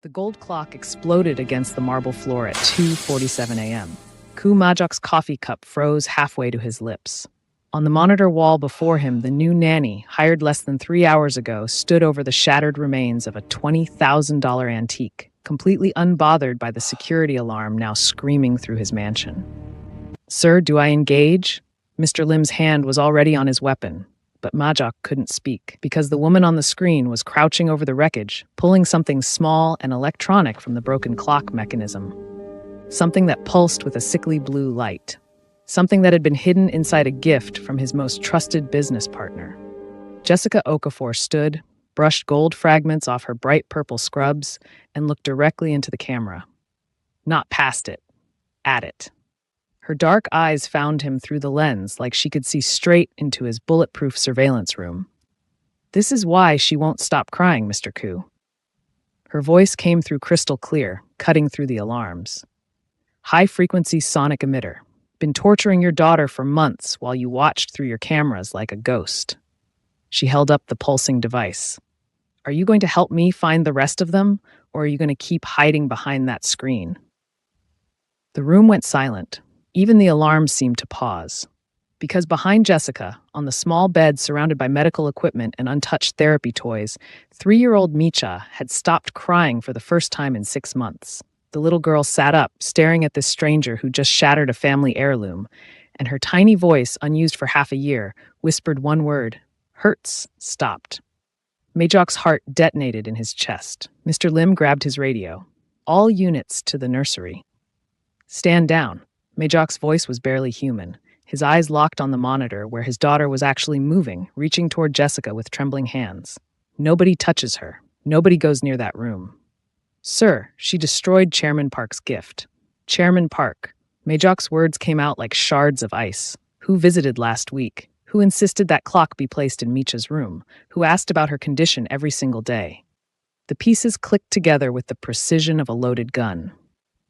The gold clock exploded against the marble floor at 2:47 a.m. Majok's coffee cup froze halfway to his lips. On the monitor wall before him, the new nanny, hired less than 3 hours ago, stood over the shattered remains of a $20,000 antique, completely unbothered by the security alarm now screaming through his mansion. "Sir, do I engage?" Mr. Lim's hand was already on his weapon, but Majok couldn't speak because the woman on the screen was crouching over the wreckage, pulling something small and electronic from the broken clock mechanism. Something that pulsed with a sickly blue light. Something that had been hidden inside a gift from his most trusted business partner. Jessica Okafor stood, brushed gold fragments off her bright purple scrubs, and looked directly into the camera. Not past it, at it. Her dark eyes found him through the lens like she could see straight into his bulletproof surveillance room. "This is why she won't stop crying, Mr. Koo." Her voice came through crystal clear, cutting through the alarms. "High-frequency sonic emitter. Been torturing your daughter for months while you watched through your cameras like a ghost." She held up the pulsing device. "Are you going to help me find the rest of them, or are you going to keep hiding behind that screen?" The room went silent. Even the alarms seemed to pause. Because behind Jessica, on the small bed surrounded by medical equipment and untouched therapy toys, 3-year-old Micha had stopped crying for the first time in 6 months. The little girl sat up, staring at this stranger who just shattered a family heirloom, and her tiny voice, unused for half a year, whispered one word: "Hurts," stopped. Majok's heart detonated in his chest. Mr. Lim grabbed his radio. "All units to the nursery." "Stand down." Majok's voice was barely human. His eyes locked on the monitor where his daughter was actually moving, reaching toward Jessica with trembling hands. "Nobody touches her. Nobody goes near that room." "Sir, she destroyed Chairman Park's gift." "Chairman Park." Majok's words came out like shards of ice. "Who visited last week? Who insisted that clock be placed in Micha's room? Who asked about her condition every single day?" The pieces clicked together with the precision of a loaded gun.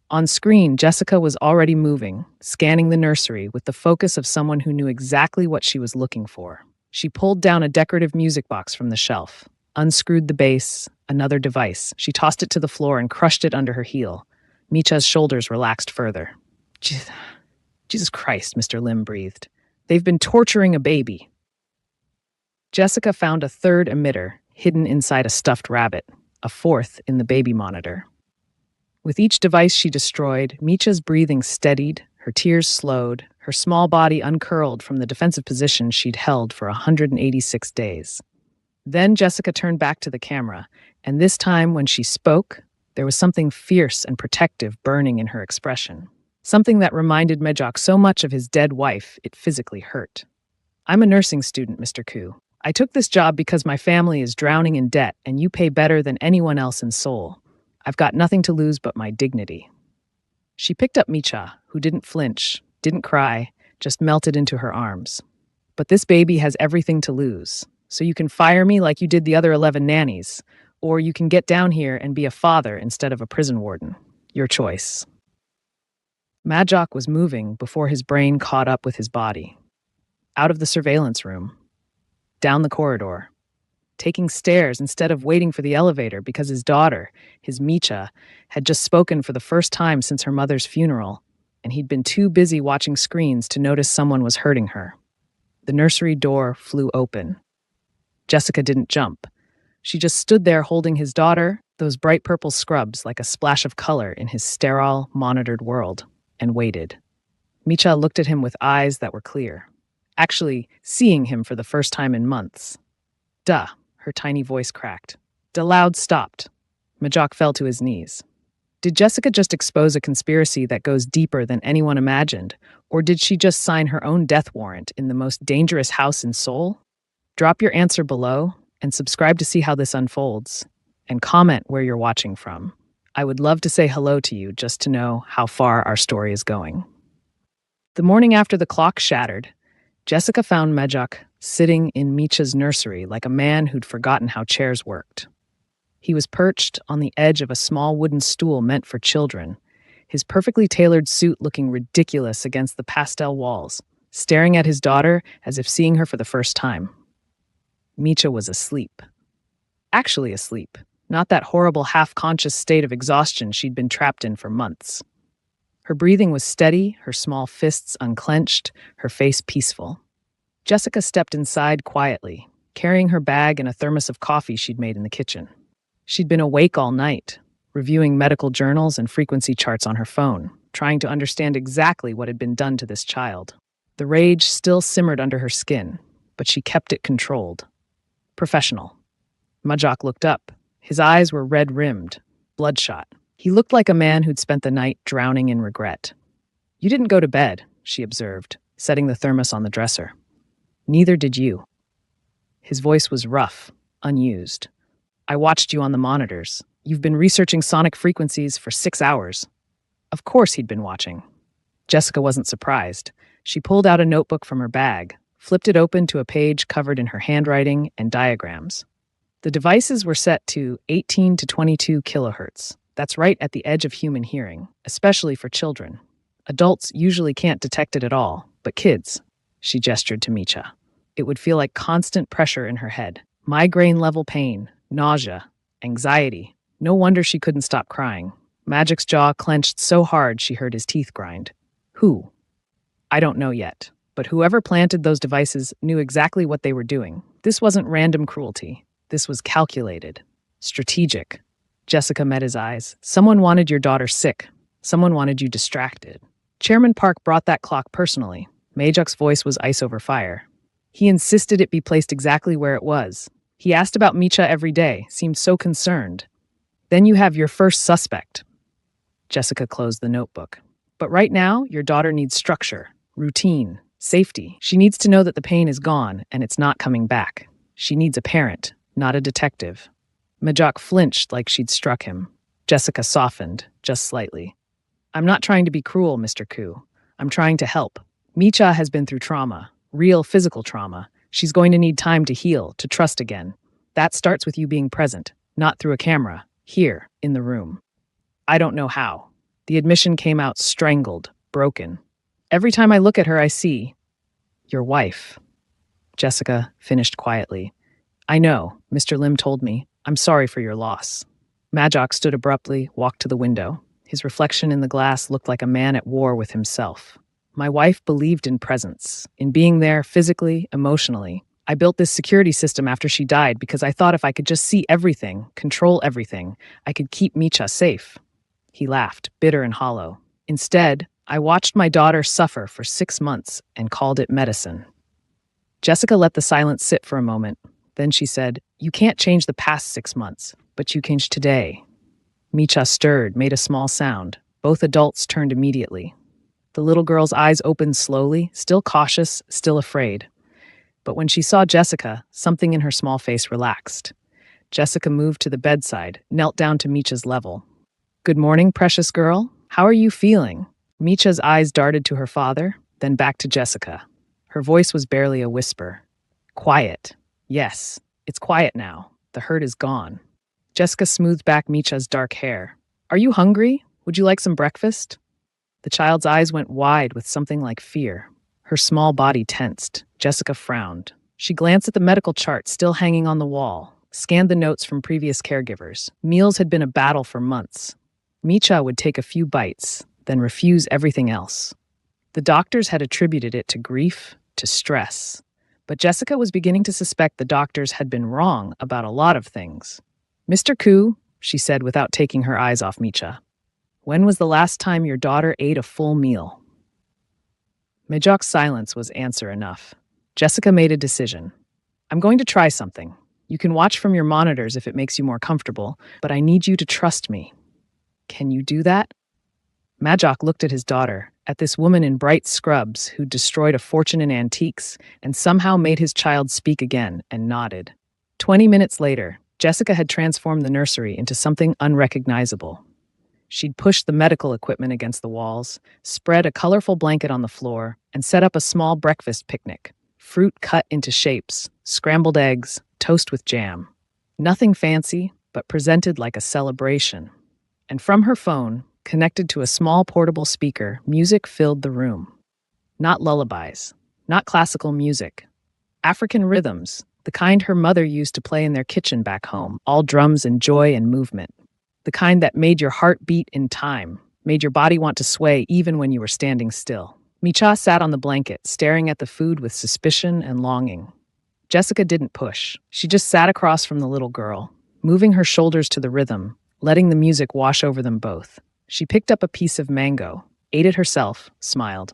On screen, Jessica was already moving, scanning the nursery with the focus of someone who knew exactly what she was looking for. She pulled down a decorative music box from the shelf, unscrewed the base, another device. She tossed it to the floor and crushed it under her heel. Micha's shoulders relaxed further. Jesus Christ, Mr. Lim breathed. "They've been torturing a baby." Jessica found a third emitter, hidden inside a stuffed rabbit, a fourth in the baby monitor. With each device she destroyed, Micha's breathing steadied, her tears slowed, her small body uncurled from the defensive position she'd held for 186 days. Then Jessica turned back to the camera, and this time when she spoke, there was something fierce and protective burning in her expression. Something that reminded Majok so much of his dead wife, it physically hurt. "I'm a nursing student, Mr. Koo. I took this job because my family is drowning in debt, and you pay better than anyone else in Seoul. I've got nothing to lose but my dignity." She picked up Micha, who didn't flinch, didn't cry, just melted into her arms. "But this baby has everything to lose. So you can fire me like you did the other 11 nannies, or you can get down here and be a father instead of a prison warden. Your choice." Majok was moving before his brain caught up with his body. Out of the surveillance room. Down the corridor. Taking stairs instead of waiting for the elevator because his daughter, his Micha, had just spoken for the first time since her mother's funeral, and he'd been too busy watching screens to notice someone was hurting her. The nursery door flew open. Jessica didn't jump. She just stood there holding his daughter, those bright purple scrubs like a splash of color in his sterile, monitored world, and waited. Micha looked at him with eyes that were clear, actually seeing him for the first time in months. "Duh," her tiny voice cracked. Loud stopped. Majok fell to his knees. Did Jessica just expose a conspiracy that goes deeper than anyone imagined, or did she just sign her own death warrant in the most dangerous house in Seoul? Drop your answer below and subscribe to see how this unfolds, and comment where you're watching from. I would love to say hello to you just to know how far our story is going. The morning after the clock shattered, Jessica found Majok sitting in Micha's nursery like a man who'd forgotten how chairs worked. He was perched on the edge of a small wooden stool meant for children, his perfectly tailored suit looking ridiculous against the pastel walls, staring at his daughter as if seeing her for the first time. Micha was asleep. Actually asleep. not that horrible half-conscious state of exhaustion she'd been trapped in for months. Her breathing was steady, her small fists unclenched, her face peaceful. Jessica stepped inside quietly, carrying her bag and a thermos of coffee she'd made in the kitchen. She'd been awake all night, reviewing medical journals and frequency charts on her phone, trying to understand exactly what had been done to this child. The rage still simmered under her skin, but she kept it controlled. Professional. Majok looked up. His eyes were red-rimmed, bloodshot. He looked like a man who'd spent the night drowning in regret. "You didn't go to bed," she observed, setting the thermos on the dresser. "Neither did you." His voice was rough, unused. "I watched you on the monitors. You've been researching sonic frequencies for 6 hours." Of course he'd been watching. Jessica wasn't surprised. She pulled out a notebook from her bag, flipped it open to a page covered in her handwriting and diagrams. The devices were set to 18 to 22 kilohertz. That's right at the edge of human hearing, especially for children. Adults usually can't detect it at all, but kids, she gestured to Micha. It would feel like constant pressure in her head. Migraine-level pain, nausea, anxiety. No wonder she couldn't stop crying. Magic's jaw clenched so hard she heard his teeth grind. Who? I don't know yet, but whoever planted those devices knew exactly what they were doing. This wasn't random cruelty. This was calculated, strategic. Jessica met his eyes. Someone wanted your daughter sick. Someone wanted you distracted. Chairman Park brought that clock personally. Majok's voice was ice over fire. He insisted it be placed exactly where it was. He asked about Micha every day, seemed so concerned. Then you have your first suspect. Jessica closed the notebook. But right now, your daughter needs structure, routine, safety. She needs to know that the pain is gone and it's not coming back. She needs a parent, not a detective. Majok flinched like she'd struck him. Jessica softened, just slightly. I'm not trying to be cruel, Mr. Koo. I'm trying to help. Micha has been through trauma, real physical trauma. She's going to need time to heal, to trust again. That starts with you being present, not through a camera, here, in the room. I don't know how. The admission came out strangled, broken. Every time I look at her, I see your wife. Jessica finished quietly. I know, Mr. Lim told me. I'm sorry for your loss. Majok stood abruptly, walked to the window. His reflection in the glass looked like a man at war with himself. My wife believed in presence, in being there physically, emotionally. I built this security system after she died because I thought if I could just see everything, control everything, I could keep Micha safe. He laughed, bitter and hollow. Instead, I watched my daughter suffer for 6 months and called it medicine. Jessica let the silence sit for a moment. Then she said, You can't change the past 6 months, but you change today. Micha stirred, made a small sound. Both adults turned immediately. The little girl's eyes opened slowly, still cautious, still afraid. But when she saw Jessica, something in her small face relaxed. Jessica moved to the bedside, knelt down to Micha's level. Good morning, precious girl. How are you feeling? Micha's eyes darted to her father, then back to Jessica. Her voice was barely a whisper. Quiet. Yes, it's quiet now. The hurt is gone. Jessica smoothed back Micha's dark hair. Are you hungry? Would you like some breakfast? The child's eyes went wide with something like fear. Her small body tensed. Jessica frowned. She glanced at the medical chart still hanging on the wall, scanned the notes from previous caregivers. Meals had been a battle for months. Micha would take a few bites, then refuse everything else. The doctors had attributed it to grief, to stress. But Jessica was beginning to suspect the doctors had been wrong about a lot of things. Mr. Koo, she said without taking her eyes off Micha, when was the last time your daughter ate a full meal? Majok's silence was answer enough. Jessica made a decision. I'm going to try something. You can watch from your monitors if it makes you more comfortable, but I need you to trust me. Can you do that? Majok looked at his daughter, at this woman in bright scrubs who'd destroyed a fortune in antiques and somehow made his child speak again, and nodded. 20 minutes later, Jessica had transformed the nursery into something unrecognizable. She'd pushed the medical equipment against the walls, spread a colorful blanket on the floor, and set up a small breakfast picnic. Fruit cut into shapes, scrambled eggs, toast with jam. Nothing fancy, but presented like a celebration. And from her phone, connected to a small portable speaker, music filled the room. Not lullabies, not classical music. African rhythms, The kind her mother used to play in their kitchen back home, all drums and joy and movement. The kind that made your heart beat in time, made your body want to sway even when you were standing still. Micha sat on the blanket, staring at the food with suspicion and longing. Jessica didn't push. She just sat across from the little girl, moving her shoulders to the rhythm, letting the music wash over them both. She picked up a piece of mango, ate it herself, smiled.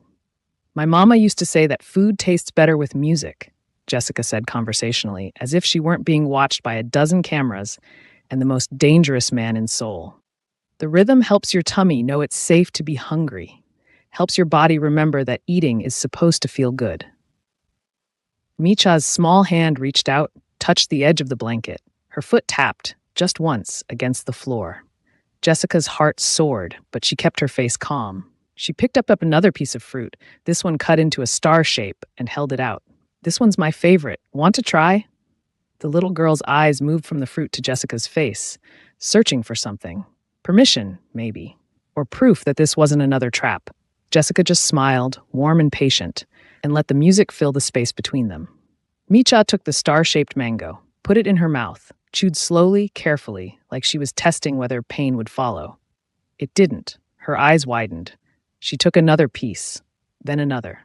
My mama used to say that food tastes better with music, Jessica said conversationally, as if she weren't being watched by a dozen cameras and the most dangerous man in Seoul. The rhythm helps your tummy know it's safe to be hungry, helps your body remember that eating is supposed to feel good. Micha's small hand reached out, touched the edge of the blanket. Her foot tapped, just once, against the floor. Jessica's heart soared, but she kept her face calm. She picked up another piece of fruit, this one cut into a star shape, and held it out. This one's my favorite. Want to try? The little girl's eyes moved from the fruit to Jessica's face, searching for something. Permission, maybe. Or proof that this wasn't another trap. Jessica just smiled, warm and patient, and let the music fill the space between them. Micha took the star-shaped mango, put it in her mouth, chewed slowly, carefully, like she was testing whether pain would follow. It didn't. Her eyes widened. She took another piece, then another.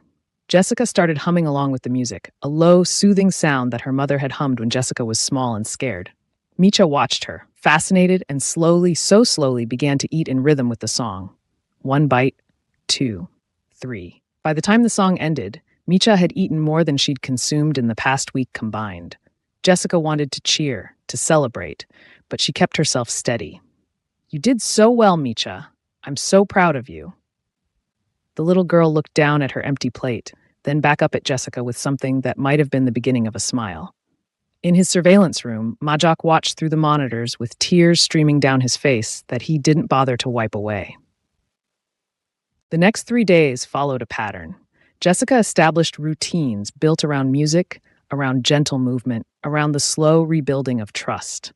Jessica started humming along with the music, a low, soothing sound that her mother had hummed when Jessica was small and scared. Micha watched her, fascinated, and slowly, so slowly, began to eat in rhythm with the song. 1 bite, 2, 3. By the time the song ended, Micha had eaten more than she'd consumed in the past week combined. Jessica wanted to cheer, to celebrate, but she kept herself steady. You did so well, Micha. I'm so proud of you. The little girl looked down at her empty plate, then back up at Jessica with something that might have been the beginning of a smile. In his surveillance room, Majok watched through the monitors with tears streaming down his face that he didn't bother to wipe away. The next 3 days followed a pattern. Jessica established routines built around music, around gentle movement, around the slow rebuilding of trust.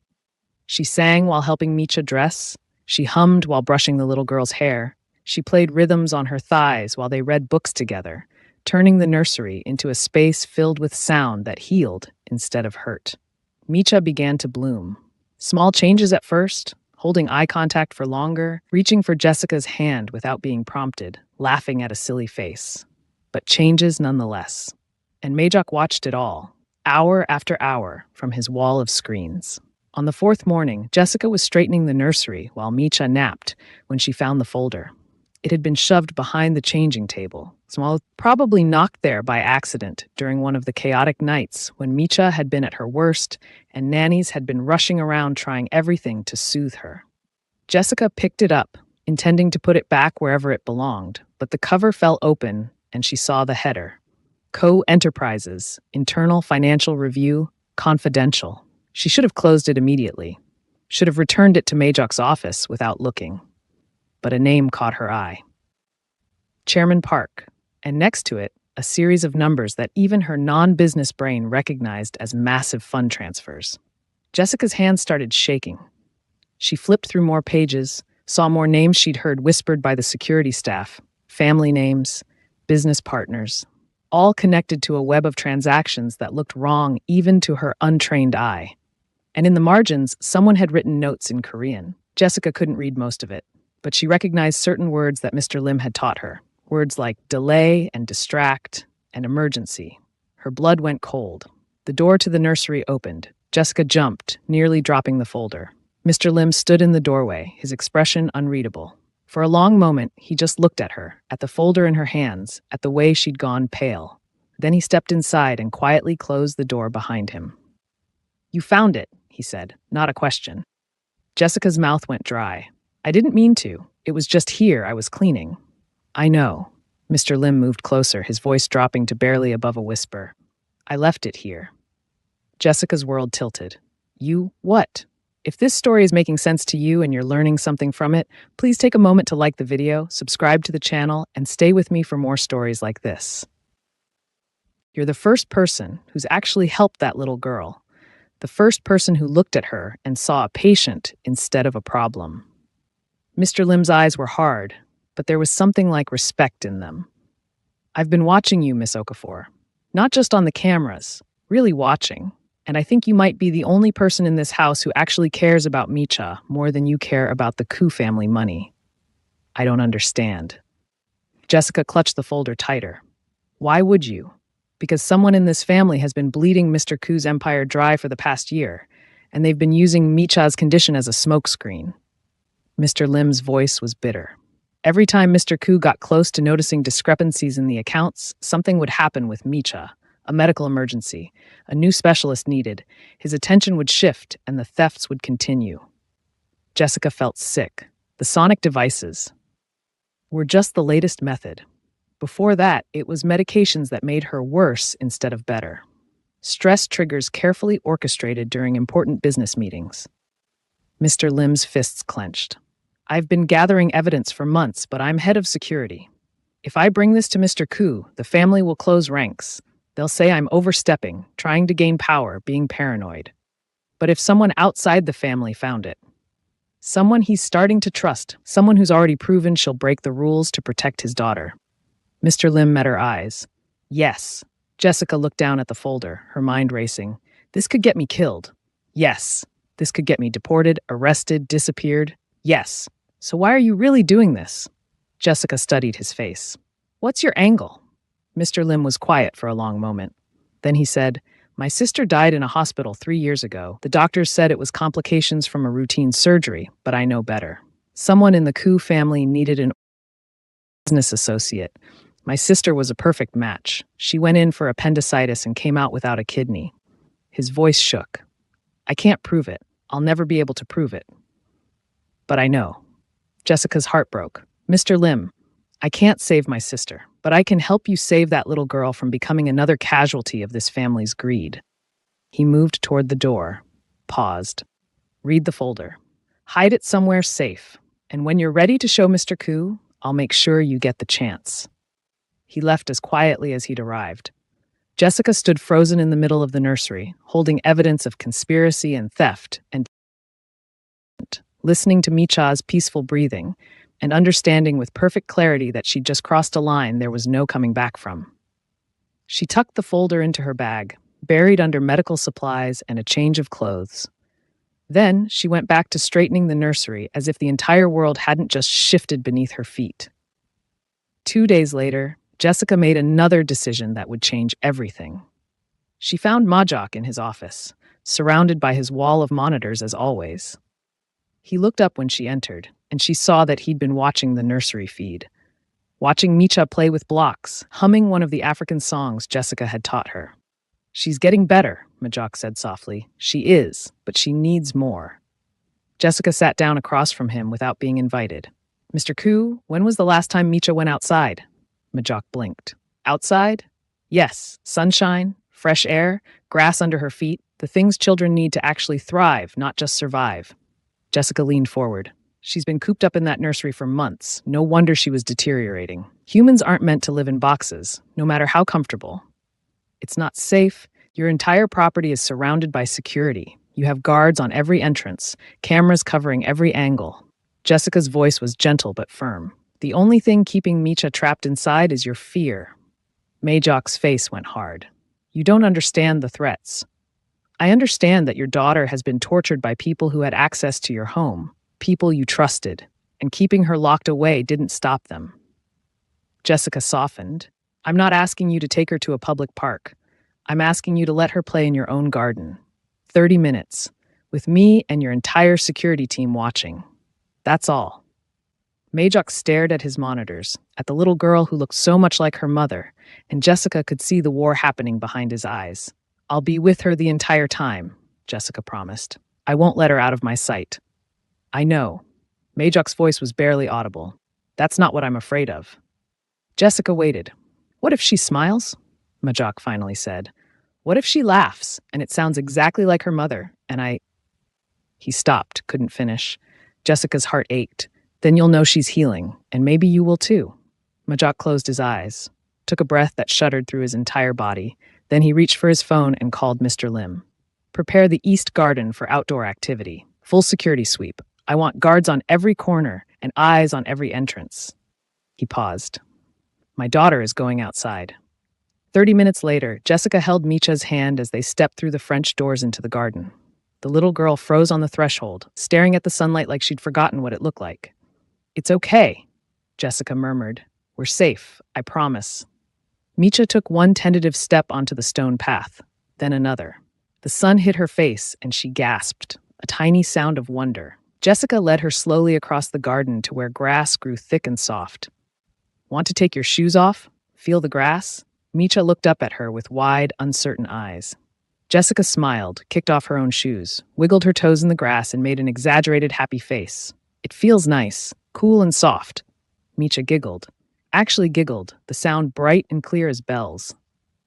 She sang while helping Micha dress. She hummed while brushing the little girl's hair. She played rhythms on her thighs while they read books together, turning the nursery into a space filled with sound that healed instead of hurt. Micha began to bloom. Small changes at first, holding eye contact for longer, reaching for Jessica's hand without being prompted, laughing at a silly face. But changes nonetheless. And Majok watched it all, hour after hour, from his wall of screens. On the 4th morning, Jessica was straightening the nursery while Micha napped when she found the folder. It had been shoved behind the changing table, probably knocked there by accident during one of the chaotic nights when Micha had been at her worst and nannies had been rushing around trying everything to soothe her. Jessica picked it up, intending to put it back wherever it belonged, but the cover fell open and she saw the header. Co-Enterprises, Internal Financial Review, Confidential. She should have closed it immediately, should have returned it to Majok's office without looking. But a name caught her eye. Chairman Park, and next to it, a series of numbers that even her non-business brain recognized as massive fund transfers. Jessica's hands started shaking. She flipped through more pages, saw more names she'd heard whispered by the security staff, family names, business partners, all connected to a web of transactions that looked wrong even to her untrained eye. And in the margins, someone had written notes in Korean. Jessica couldn't read most of it, but she recognized certain words that Mr. Lim had taught her. Words like delay and distract and emergency. Her blood went cold. The door to the nursery opened. Jessica jumped, nearly dropping the folder. Mr. Lim stood in the doorway, his expression unreadable. For a long moment, he just looked at her, at the folder in her hands, at the way she'd gone pale. Then he stepped inside and quietly closed the door behind him. You found it, he said, not a question. Jessica's mouth went dry. I didn't mean to. It was just here I was cleaning. I know. Mr. Lim moved closer, his voice dropping to barely above a whisper. I left it here. Jessica's world tilted. You what? If this story is making sense to you and you're learning something from it, please take a moment to like the video, subscribe to the channel, and stay with me for more stories like this. You're the first person who's actually helped that little girl. The first person who looked at her and saw a patient instead of a problem. Mr. Lim's eyes were hard, but there was something like respect in them. I've been watching you, Miss Okafor. Not just on the cameras, really watching. And I think you might be the only person in this house who actually cares about Micha more than you care about the Koo family money. I don't understand. Jessica clutched the folder tighter. Why would you? Because someone in this family has been bleeding Mr. Koo's empire dry for the past year, and they've been using Micha's condition as a smokescreen. Mr. Lim's voice was bitter. Every time Mr. Koo got close to noticing discrepancies in the accounts, something would happen with Micha. A medical emergency, a new specialist needed. His attention would shift, and the thefts would continue. Jessica felt sick. The sonic devices were just the latest method. Before that, it was medications that made her worse instead of better. Stress triggers carefully orchestrated during important business meetings. Mr. Lim's fists clenched. I've been gathering evidence for months, but I'm head of security. If I bring this to Mr. Koo, the family will close ranks. They'll say I'm overstepping, trying to gain power, being paranoid. But if someone outside the family found it, someone he's starting to trust, someone who's already proven she'll break the rules to protect his daughter. Mr. Lim met her eyes. Yes. Jessica looked down at the folder, her mind racing. This could get me killed. Yes. This could get me deported, arrested, disappeared. Yes. So why are you really doing this? Jessica studied his face. What's your angle? Mr. Lim was quiet for a long moment. Then he said, My sister died in a hospital 3 years ago. The doctors said it was complications from a routine surgery, but I know better. Someone in the Koo family needed an business associate. My sister was a perfect match. She went in for appendicitis and came out without a kidney. His voice shook. I can't prove it. I'll never be able to prove it. But I know. Jessica's heart broke. Mr. Lim, I can't save my sister, but I can help you save that little girl from becoming another casualty of this family's greed. He moved toward the door, paused. Read the folder. Hide it somewhere safe. And when you're ready to show Mr. Koo, I'll make sure you get the chance. He left as quietly as he'd arrived. Jessica stood frozen in the middle of the nursery, holding evidence of conspiracy and theft, and listening to Micha's peaceful breathing, and understanding with perfect clarity that she'd just crossed a line there was no coming back from. She tucked the folder into her bag, buried under medical supplies and a change of clothes. Then she went back to straightening the nursery as if the entire world hadn't just shifted beneath her feet. 2 days later, Jessica made another decision that would change everything. She found Majok in his office, surrounded by his wall of monitors as always. He looked up when she entered, and she saw that he'd been watching the nursery feed, watching Micha play with blocks, humming one of the African songs Jessica had taught her. She's getting better, Majok said softly. She is, but she needs more. Jessica sat down across from him without being invited. Mr. Koo, when was the last time Micha went outside? Majok blinked. Outside? Yes, sunshine, fresh air, grass under her feet, the things children need to actually thrive, not just survive. Jessica leaned forward. She's been cooped up in that nursery for months. No wonder she was deteriorating. Humans aren't meant to live in boxes, no matter how comfortable. It's not safe. Your entire property is surrounded by security. You have guards on every entrance, cameras covering every angle. Jessica's voice was gentle but firm. The only thing keeping Micha trapped inside is your fear. Majok's face went hard. You don't understand the threats. I understand that your daughter has been tortured by people who had access to your home, people you trusted, and keeping her locked away didn't stop them. Jessica softened. I'm not asking you to take her to a public park. I'm asking you to let her play in your own garden. 30 minutes, with me and your entire security team watching. That's all. Majok stared at his monitors, at the little girl who looked so much like her mother, and Jessica could see the war happening behind his eyes. I'll be with her the entire time, Jessica promised. I won't let her out of my sight. I know. Majok's voice was barely audible. That's not what I'm afraid of. Jessica waited. What if she smiles? Majok finally said. What if she laughs, and it sounds exactly like her mother, and He stopped, couldn't finish. Jessica's heart ached. Then you'll know she's healing, and maybe you will too. Majok closed his eyes, took a breath that shuddered through his entire body. Then he reached for his phone and called Mr. Lim. Prepare the East Garden for outdoor activity. Full security sweep. I want guards on every corner and eyes on every entrance. He paused. My daughter is going outside. 30 minutes later, Jessica held Micha's hand as they stepped through the French doors into the garden. The little girl froze on the threshold, staring at the sunlight like she'd forgotten what it looked like. "It's okay," Jessica murmured. "We're safe, I promise." Micha took one tentative step onto the stone path, then another. The sun hit her face, and she gasped, a tiny sound of wonder. Jessica led her slowly across the garden to where grass grew thick and soft. "Want to take your shoes off? Feel the grass?" Micha looked up at her with wide, uncertain eyes. Jessica smiled, kicked off her own shoes, wiggled her toes in the grass, and made an exaggerated happy face. "It feels nice, cool and soft." Micha giggled. Actually giggled, the sound bright and clear as bells.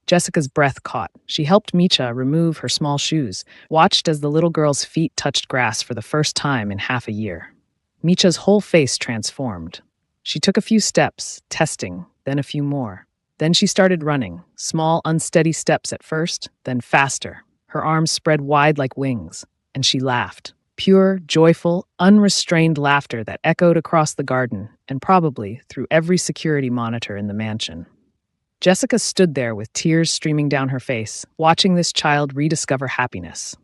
Jessica's breath caught. She helped Micha remove her small shoes, watched as the little girl's feet touched grass for the first time in half a year. Micha's whole face transformed. She took a few steps, testing, then a few more. Then she started running, small, unsteady steps at first, then faster. Her arms spread wide like wings, and she laughed. Pure, joyful, unrestrained laughter that echoed across the garden and probably through every security monitor in the mansion. Jessica stood there with tears streaming down her face, watching this child rediscover happiness.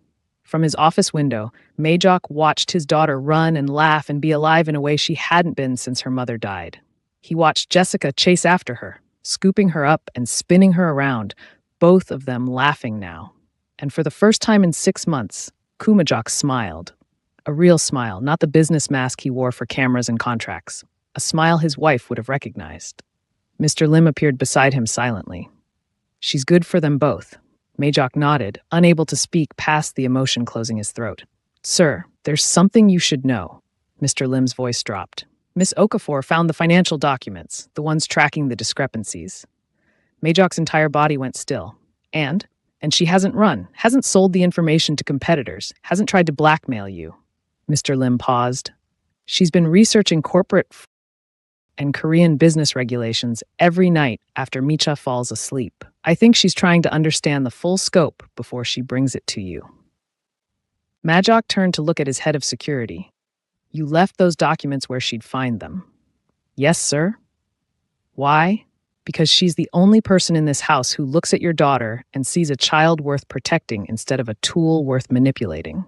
From his office window, Daugh watched his daughter run and laugh and be alive in a way she hadn't been since her mother died. He watched Jessica chase after her, scooping her up and spinning her around, both of them laughing now. And for the first time in 6 months, Daugh smiled. A real smile, not the business mask he wore for cameras and contracts. A smile his wife would have recognized. Mr. Lim appeared beside him silently. "She's good for them both." Daugh nodded, unable to speak past the emotion closing his throat. "Sir, there's something you should know." Mr. Lim's voice dropped. "Miss Okafor found the financial documents, the ones tracking the discrepancies." Dah's entire body went still. And she hasn't run, hasn't sold the information to competitors, hasn't tried to blackmail you." Mr. Lim paused. "She's been researching corporate and Korean business regulations every night after Micha falls asleep. I think she's trying to understand the full scope before she brings it to you." Daugh turned to look at his head of security. "You left those documents where she'd find them." "Yes, sir." "Why?" "Because she's the only person in this house who looks at your daughter and sees a child worth protecting instead of a tool worth manipulating."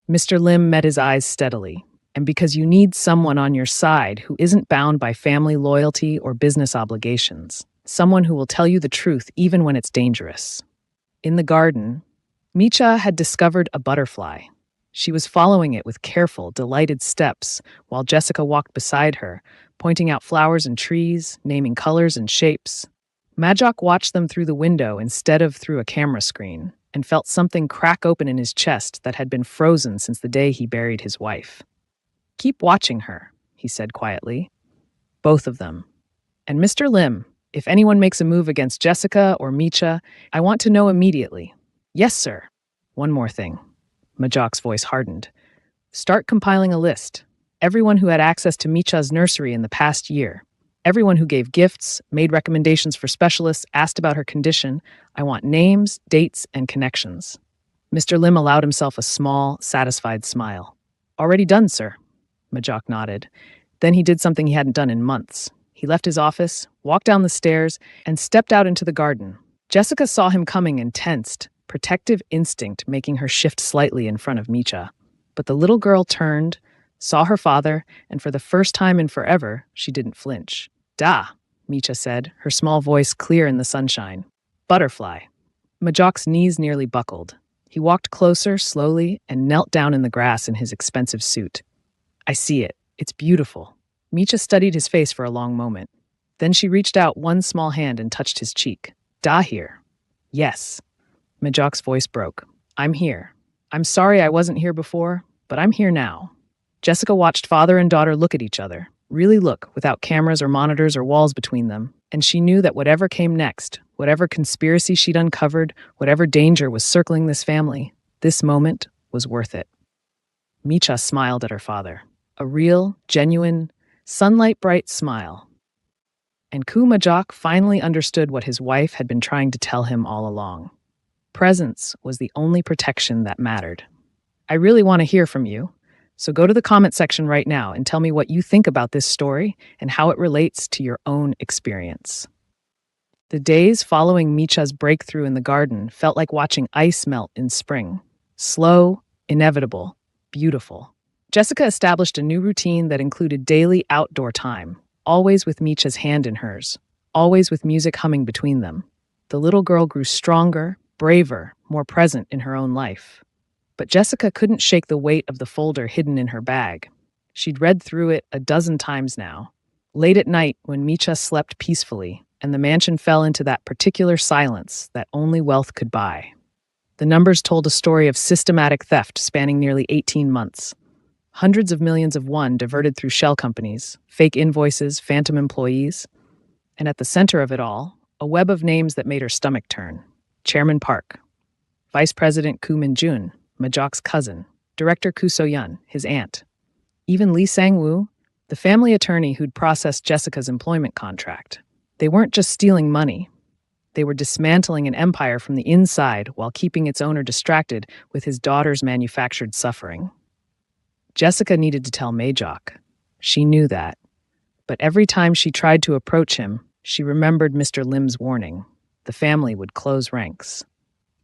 Mr. Lim met his eyes steadily. "And because you need someone on your side who isn't bound by family loyalty or business obligations. Someone who will tell you the truth even when it's dangerous." In the garden, Micha had discovered a butterfly. She was following it with careful, delighted steps while Jessica walked beside her, pointing out flowers and trees, naming colors and shapes. Daugh watched them through the window instead of through a camera screen and felt something crack open in his chest that had been frozen since the day he buried his wife. "Keep watching her," he said quietly. "Both of them. And Mr. Lim, if anyone makes a move against Jessica or Micha, I want to know immediately." "Yes, sir." "One more thing." Dah's voice hardened. "Start compiling a list. Everyone who had access to Micha's nursery in the past year. Everyone who gave gifts, made recommendations for specialists, asked about her condition. I want names, dates, and connections." Mr. Lim allowed himself a small, satisfied smile. "Already done, sir." Daugh nodded. Then he did something he hadn't done in months. He left his office, walked down the stairs, and stepped out into the garden. Jessica saw him coming and tensed, protective instinct making her shift slightly in front of Micha. But the little girl turned, saw her father, and for the first time in forever, she didn't flinch. "Daugh," Micha said, her small voice clear in the sunshine. "Butterfly." Dah's knees nearly buckled. He walked closer, slowly, and knelt down in the grass in his expensive suit. "I see it. It's beautiful." Micha studied his face for a long moment. Then she reached out one small hand and touched his cheek. "Daugh here." "Yes." Dah's voice broke. "I'm here. I'm sorry I wasn't here before, but I'm here now." Jessica watched father and daughter look at each other, really look, without cameras or monitors or walls between them, and she knew that whatever came next, whatever conspiracy she'd uncovered, whatever danger was circling this family, this moment was worth it. Micha smiled at her father. A real, genuine, sunlight-bright smile. And Daugh finally understood what his wife had been trying to tell him all along. Presence was the only protection that mattered. I really want to hear from you, so go to the comment section right now and tell me what you think about this story and how it relates to your own experience. The days following Micha's breakthrough in the garden felt like watching ice melt in spring. Slow, inevitable, beautiful. Jessica established a new routine that included daily outdoor time, always with Micha's hand in hers, always with music humming between them. The little girl grew stronger, braver, more present in her own life. But Jessica couldn't shake the weight of the folder hidden in her bag. She'd read through it a dozen times now. Late at night, when Micha slept peacefully, and the mansion fell into that particular silence that only wealth could buy. The numbers told a story of systematic theft spanning nearly 18 months. Hundreds of millions of won diverted through shell companies, fake invoices, phantom employees. And at the center of it all, a web of names that made her stomach turn. Chairman Park, Vice President Koo Min-jun, Majok's cousin, Director Koo So-yun, his aunt. Even Lee Sang-woo, the family attorney who'd processed Jessica's employment contract. They weren't just stealing money. They were dismantling an empire from the inside while keeping its owner distracted with his daughter's manufactured suffering. Jessica needed to tell Majok. She knew that. But every time she tried to approach him, she remembered Mr. Lim's warning. The family would close ranks.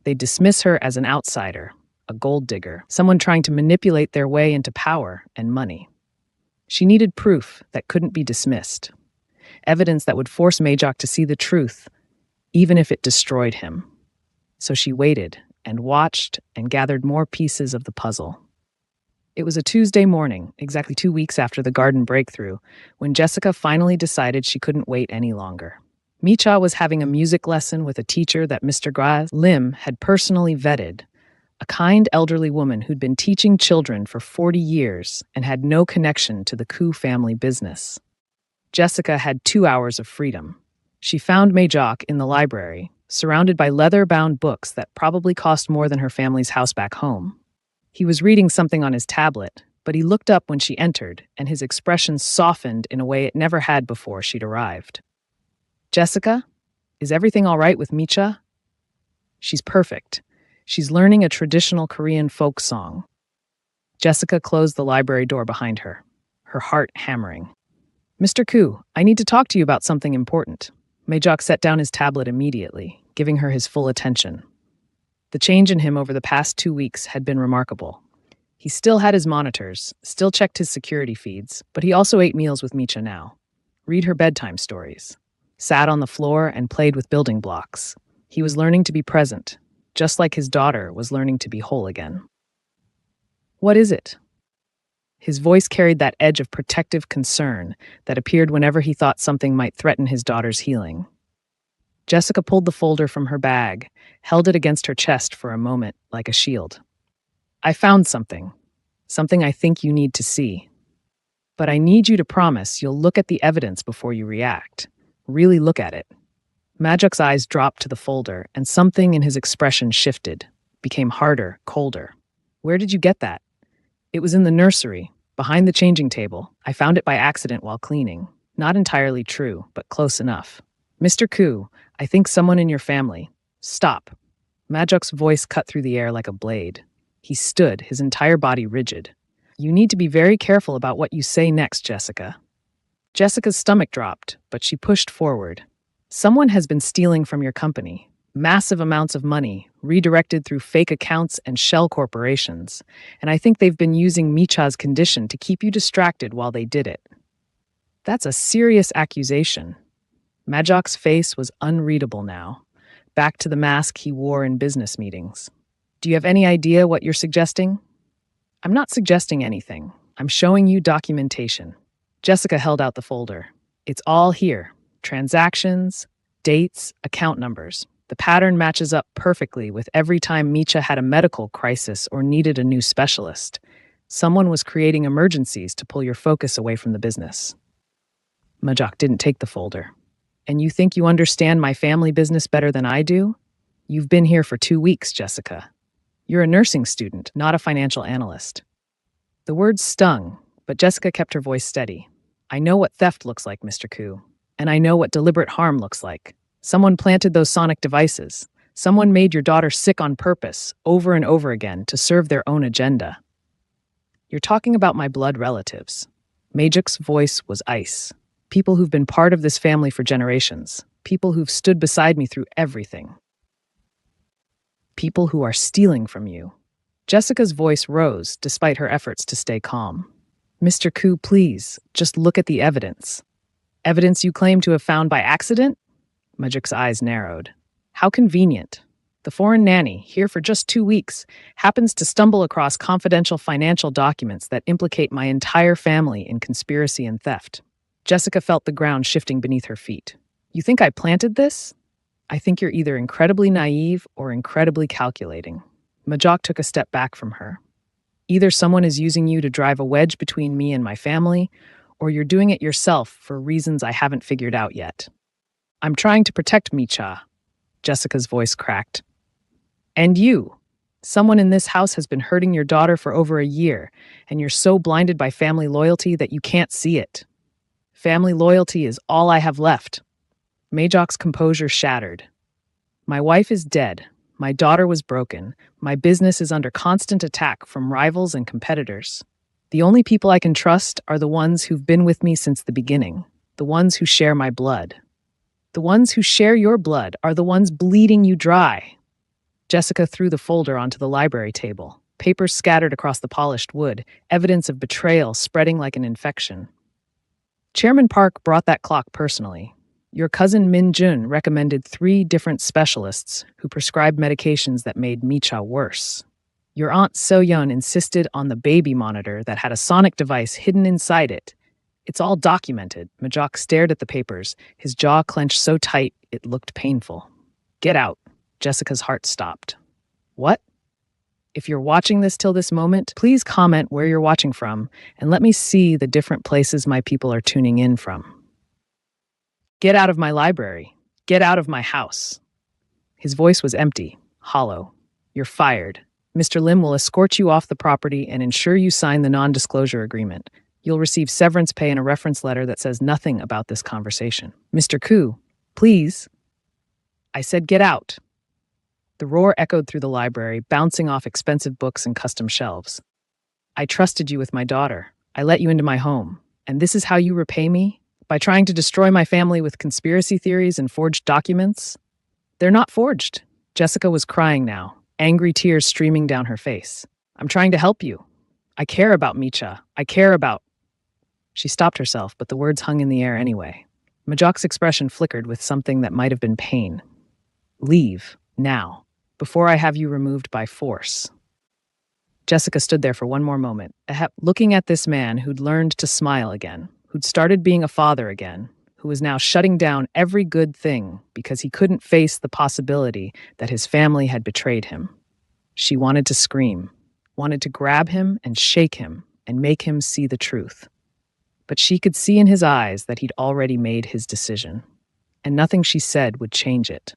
They'd dismiss her as an outsider, a gold digger, someone trying to manipulate their way into power and money. She needed proof that couldn't be dismissed. Evidence that would force Majok to see the truth, even if it destroyed him. So she waited and watched and gathered more pieces of the puzzle. It was a Tuesday morning, exactly 2 weeks after the garden breakthrough, when Jessica finally decided she couldn't wait any longer. Micha was having a music lesson with a teacher that Mr. Lim had personally vetted, a kind elderly woman who'd been teaching children for 40 years and had no connection to the Koo family business. Jessica had 2 hours of freedom. She found Majok in the library, surrounded by leather-bound books that probably cost more than her family's house back home. He was reading something on his tablet, but he looked up when she entered, and his expression softened in a way it never had before she'd arrived. "Jessica, is everything all right with Micha?" "She's perfect. She's learning a traditional Korean folk song." Jessica closed the library door behind her, her heart hammering. "Mr. Koo, I need to talk to you about something important." Majok set down his tablet immediately, giving her his full attention. The change in him over the past 2 weeks had been remarkable. He still had his monitors, still checked his security feeds, but he also ate meals with Micha now, read her bedtime stories, sat on the floor and played with building blocks. He was learning to be present, just like his daughter was learning to be whole again. "What is it?" His voice carried that edge of protective concern that appeared whenever he thought something might threaten his daughter's healing. Jessica pulled the folder from her bag, held it against her chest for a moment, like a shield. "I found something I think you need to see. But I need you to promise you'll look at the evidence before you react. Really look at it." Majok's eyes dropped to the folder, and something in his expression shifted, became harder, colder. "Where did you get that?" "It was in the nursery, behind the changing table. I found it by accident while cleaning. Not entirely true, but close enough." "Mr. Koo, I think someone in your family—" "Stop." Majok's voice cut through the air like a blade. He stood, his entire body rigid. "You need to be very careful about what you say next, Jessica." Jessica's stomach dropped, but she pushed forward. "Someone has been stealing from your company. Massive amounts of money, redirected through fake accounts and shell corporations. And I think they've been using Micha's condition to keep you distracted while they did it." "That's a serious accusation." Majok's face was unreadable now, back to the mask he wore in business meetings. "Do you have any idea what you're suggesting?" "I'm not suggesting anything. I'm showing you documentation." Jessica held out the folder. "It's all here. Transactions, dates, account numbers. The pattern matches up perfectly with every time Micha had a medical crisis or needed a new specialist. Someone was creating emergencies to pull your focus away from the business." Majok didn't take the folder. "And you think you understand my family business better than I do? You've been here for 2 weeks, Jessica. You're a nursing student, not a financial analyst." The words stung, but Jessica kept her voice steady. "I know what theft looks like, Mr. Koo, and I know what deliberate harm looks like. Someone planted those sonic devices. Someone made your daughter sick on purpose, over and over again, to serve their own agenda." "You're talking about my blood relatives." Majok's voice was ice. "People who've been part of this family for generations. People who've stood beside me through everything. People who are stealing from you. Jessica's voice rose despite her efforts to stay calm. Mr. Koo, please, just look at the evidence. Evidence you claim to have found by accident? Majik's eyes narrowed. How convenient. The foreign nanny, here for just 2 weeks, happens to stumble across confidential financial documents that implicate my entire family in conspiracy and theft. Jessica felt the ground shifting beneath her feet. You think I planted this? I think you're either incredibly naive or incredibly calculating. Majok took a step back from her. Either someone is using you to drive a wedge between me and my family, or you're doing it yourself for reasons I haven't figured out yet. I'm trying to protect Micha. Jessica's voice cracked. And you. Someone in this house has been hurting your daughter for over a year, and you're so blinded by family loyalty that you can't see it. Family loyalty is all I have left. Majok's composure shattered. My wife is dead. My daughter was broken. My business is under constant attack from rivals and competitors. The only people I can trust are the ones who've been with me since the beginning, the ones who share my blood. The ones who share your blood are the ones bleeding you dry. Jessica threw the folder onto the library table, papers scattered across the polished wood, evidence of betrayal spreading like an infection. Chairman Park brought that clock personally. Your cousin Min Jun recommended 3 different specialists who prescribed medications that made Micha worse. Your aunt So-yeon insisted on the baby monitor that had a sonic device hidden inside it. It's all documented. Majok stared at the papers, his jaw clenched so tight it looked painful. Get out. Jessica's heart stopped. What? If you're watching this till this moment, please comment where you're watching from and let me see the different places my people are tuning in from. Get out of my library. Get out of my house. His voice was empty, hollow. You're fired. Mr. Lim will escort you off the property and ensure you sign the non-disclosure agreement. You'll receive severance pay and a reference letter that says nothing about this conversation. Mr. Koo, please. I said get out. The roar echoed through the library, bouncing off expensive books and custom shelves. I trusted you with my daughter. I let you into my home. And this is how you repay me? By trying to destroy my family with conspiracy theories and forged documents? They're not forged. Jessica was crying now, angry tears streaming down her face. I'm trying to help you. I care about Micha. I care about... She stopped herself, but the words hung in the air anyway. Majok's expression flickered with something that might have been pain. Leave, now, before I have you removed by force. Jessica stood there for one more moment, looking at this man who'd learned to smile again, who'd started being a father again, who was now shutting down every good thing because he couldn't face the possibility that his family had betrayed him. She wanted to scream, wanted to grab him and shake him and make him see the truth. But she could see in his eyes that he'd already made his decision, and nothing she said would change it.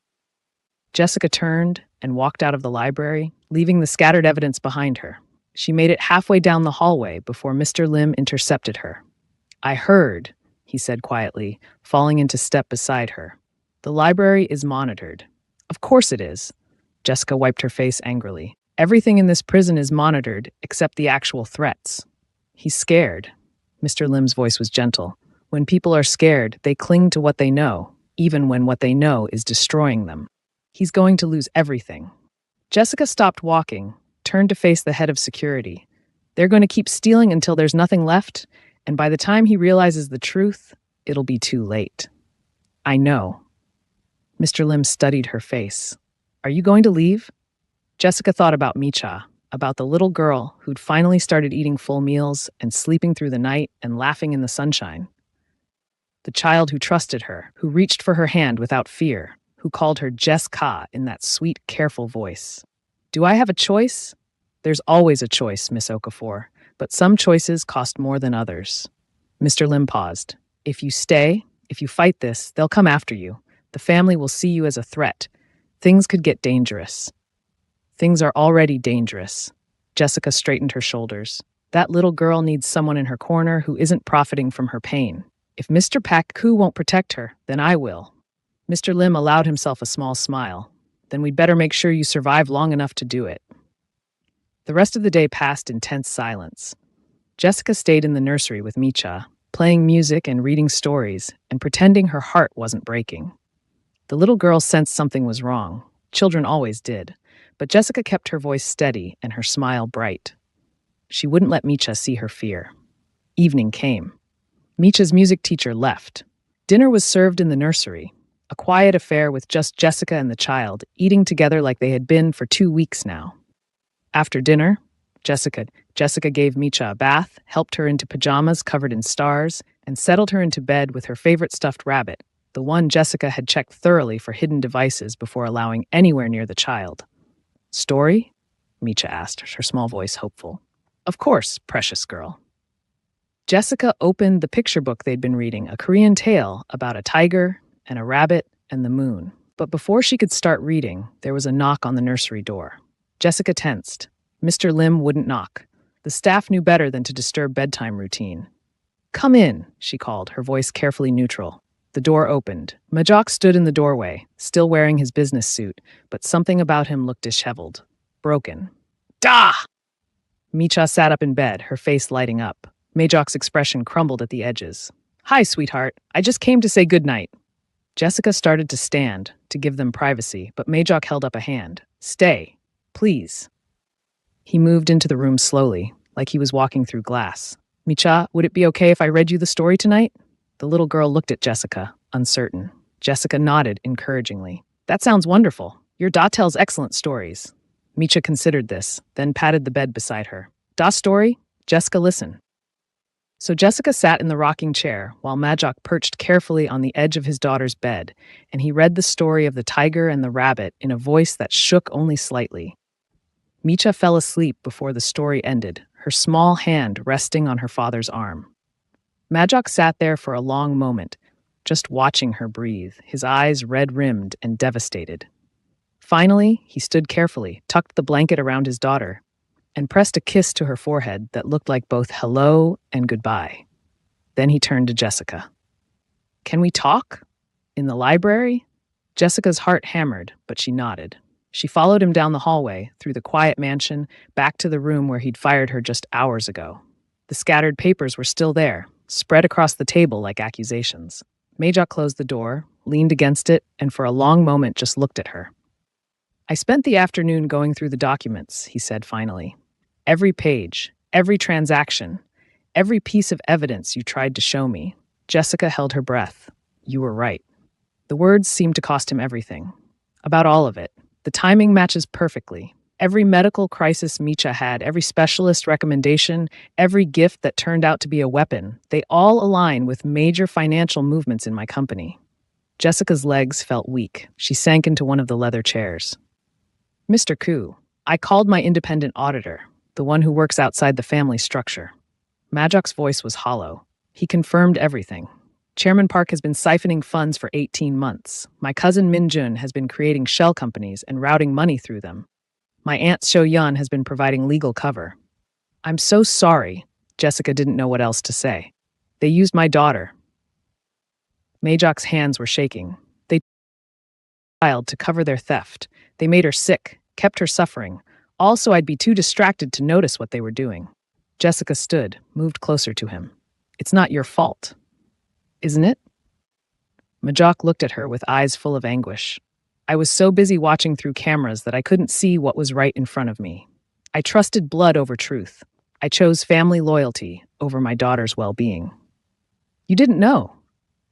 Jessica turned and walked out of the library, leaving the scattered evidence behind her. She made it halfway down the hallway before Mr. Lim intercepted her. I heard, he said quietly, falling into step beside her. The library is monitored. Of course it is. Jessica wiped her face angrily. Everything in this prison is monitored except the actual threats. He's scared. Mr. Lim's voice was gentle. When people are scared, they cling to what they know, even when what they know is destroying them. He's going to lose everything. Jessica stopped walking, turned to face the head of security. They're going to keep stealing until there's nothing left, and by the time he realizes the truth, it'll be too late. I know. Mr. Lim studied her face. Are you going to leave? Jessica thought about Micha, about the little girl who'd finally started eating full meals and sleeping through the night and laughing in the sunshine. The child who trusted her, who reached for her hand without fear, who called her Jess Ka in that sweet, careful voice. Do I have a choice? There's always a choice, Miss Okafor, but some choices cost more than others. Mr. Lim paused. If you stay, if you fight this, they'll come after you. The family will see you as a threat. Things could get dangerous. Things are already dangerous. Jessica straightened her shoulders. That little girl needs someone in her corner who isn't profiting from her pain. If Mr. Pak Koo won't protect her, then I will. Mr. Lim allowed himself a small smile. Then we'd better make sure you survive long enough to do it. The rest of the day passed in tense silence. Jessica stayed in the nursery with Micha, playing music and reading stories and pretending her heart wasn't breaking. The little girl sensed something was wrong. Children always did. But Jessica kept her voice steady and her smile bright. She wouldn't let Micha see her fear. Evening came. Micha's music teacher left. Dinner was served in the nursery, a quiet affair with just Jessica and the child, eating together like they had been for 2 weeks now. After dinner, Jessica gave Micha a bath, helped her into pajamas covered in stars, and settled her into bed with her favorite stuffed rabbit, the one Jessica had checked thoroughly for hidden devices before allowing anywhere near the child. Story? Micha asked, her small voice hopeful. Of course, precious girl. Jessica opened the picture book they'd been reading, a Korean tale about a tiger and a rabbit and the moon. But before she could start reading, there was a knock on the nursery door. Jessica tensed. Mr. Lim wouldn't knock. The staff knew better than to disturb bedtime routine. Come in, she called, her voice carefully neutral. The door opened. Majok stood in the doorway, still wearing his business suit, but something about him looked disheveled, broken. Daugh! Micha sat up in bed, her face lighting up. Majok's expression crumbled at the edges. Hi, sweetheart. I just came to say goodnight. Jessica started to stand, to give them privacy, but Majok held up a hand. Stay, please. He moved into the room slowly, like he was walking through glass. Micha, would it be okay if I read you the story tonight? The little girl looked at Jessica, uncertain. Jessica nodded encouragingly. That sounds wonderful. Your Daugh tells excellent stories. Micha considered this, then patted the bed beside her. Daugh story? Jessica, listen. So Jessica sat in the rocking chair while Majok perched carefully on the edge of his daughter's bed, and he read the story of the tiger and the rabbit in a voice that shook only slightly. Micha fell asleep before the story ended, her small hand resting on her father's arm. Majok sat there for a long moment, just watching her breathe, his eyes red-rimmed and devastated. Finally, he stood carefully, tucked the blanket around his daughter, and pressed a kiss to her forehead that looked like both hello and goodbye. Then he turned to Jessica. Can we talk? In the library? Jessica's heart hammered, but she nodded. She followed him down the hallway, through the quiet mansion, back to the room where he'd fired her just hours ago. The scattered papers were still there, spread across the table like accusations. Majok closed the door, leaned against it, and for a long moment just looked at her. I spent the afternoon going through the documents, he said finally. Every page, every transaction, every piece of evidence you tried to show me. Jessica held her breath. You were right. The words seemed to cost him everything. About all of it. The timing matches perfectly. Every medical crisis Micha had, every specialist recommendation, every gift that turned out to be a weapon, they all align with major financial movements in my company. Jessica's legs felt weak. She sank into one of the leather chairs. Mr. Koo, I called my independent auditor, the one who works outside the family structure. Majok's voice was hollow. He confirmed everything. Chairman Park has been siphoning funds for 18 months. My cousin Min Jun has been creating shell companies and routing money through them. My aunt Seo Yun has been providing legal cover. I'm so sorry. Jessica didn't know what else to say. They used my daughter. Majok's hands were shaking. They child to cover their theft. They made her sick, kept her suffering. Also, I'd be too distracted to notice what they were doing. Jessica stood, moved closer to him. It's not your fault, isn't it? Majok looked at her with eyes full of anguish. I was so busy watching through cameras that I couldn't see what was right in front of me. I trusted blood over truth. I chose family loyalty over my daughter's well-being. You didn't know.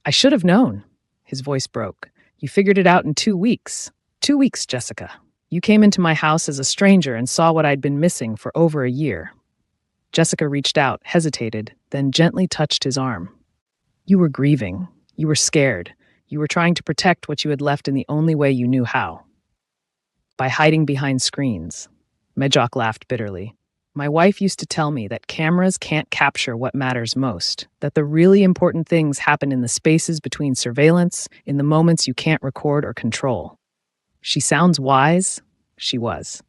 I should have known. His voice broke. You figured it out in 2 weeks. 2 weeks, Jessica. You came into my house as a stranger and saw what I'd been missing for over a year. Jessica reached out, hesitated, then gently touched his arm. You were grieving. You were scared. You were trying to protect what you had left in the only way you knew how. By hiding behind screens. Majok laughed bitterly. My wife used to tell me that cameras can't capture what matters most, that the really important things happen in the spaces between surveillance, in the moments you can't record or control. She sounds wise. She was.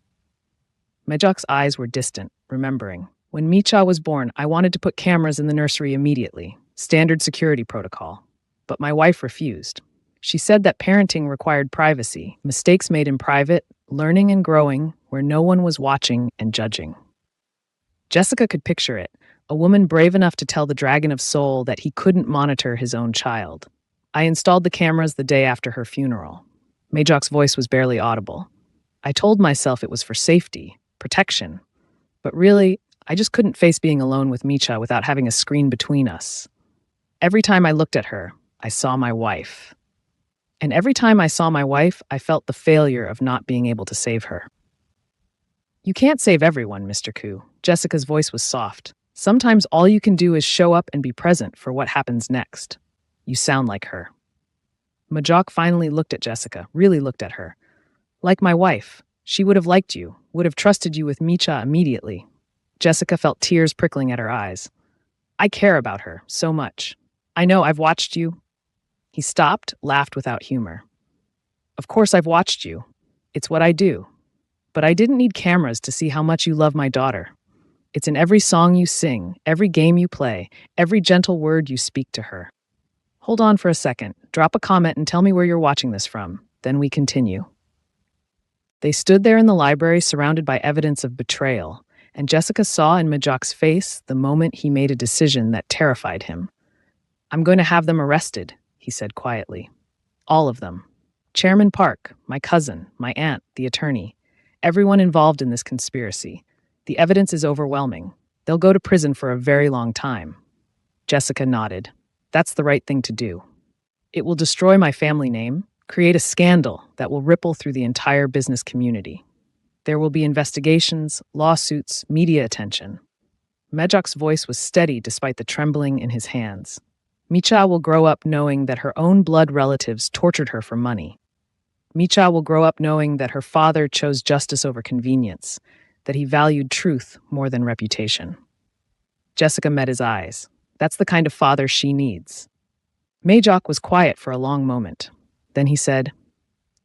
Majok's eyes were distant, remembering. When Micha was born, I wanted to put cameras in the nursery immediately. Standard security protocol. But my wife refused. She said that parenting required privacy, mistakes made in private, learning and growing, where no one was watching and judging. Jessica could picture it, a woman brave enough to tell the dragon of soul that he couldn't monitor his own child. I installed the cameras the day after her funeral. Majok's voice was barely audible. I told myself it was for safety, protection, but really, I just couldn't face being alone with Micha without having a screen between us. Every time I looked at her, I saw my wife. And every time I saw my wife, I felt the failure of not being able to save her. You can't save everyone, Mr. Koo. Jessica's voice was soft. Sometimes all you can do is show up and be present for what happens next. You sound like her. Majok finally looked at Jessica, really looked at her. Like my wife, she would have liked you, would have trusted you with Micha immediately. Jessica felt tears prickling at her eyes. I care about her so much. I know I've watched you. He stopped, laughed without humor. Of course I've watched you. It's what I do. But I didn't need cameras to see how much you love my daughter. It's in every song you sing, every game you play, every gentle word you speak to her. Hold on for a second. Drop a comment and tell me where you're watching this from. Then we continue. They stood there in the library surrounded by evidence of betrayal, and Jessica saw in Majok's face the moment he made a decision that terrified him. I'm going to have them arrested, he said quietly. All of them. Chairman Park, my cousin, my aunt, the attorney. Everyone involved in this conspiracy. The evidence is overwhelming. They'll go to prison for a very long time. Jessica nodded. That's the right thing to do. It will destroy my family name, create a scandal that will ripple through the entire business community. There will be investigations, lawsuits, media attention. Majok's voice was steady despite the trembling in his hands. Micha will grow up knowing that her own blood relatives tortured her for money. Micha will grow up knowing that her father chose justice over convenience, that he valued truth more than reputation. Jessica met his eyes. That's the kind of father she needs. Majok was quiet for a long moment. Then he said,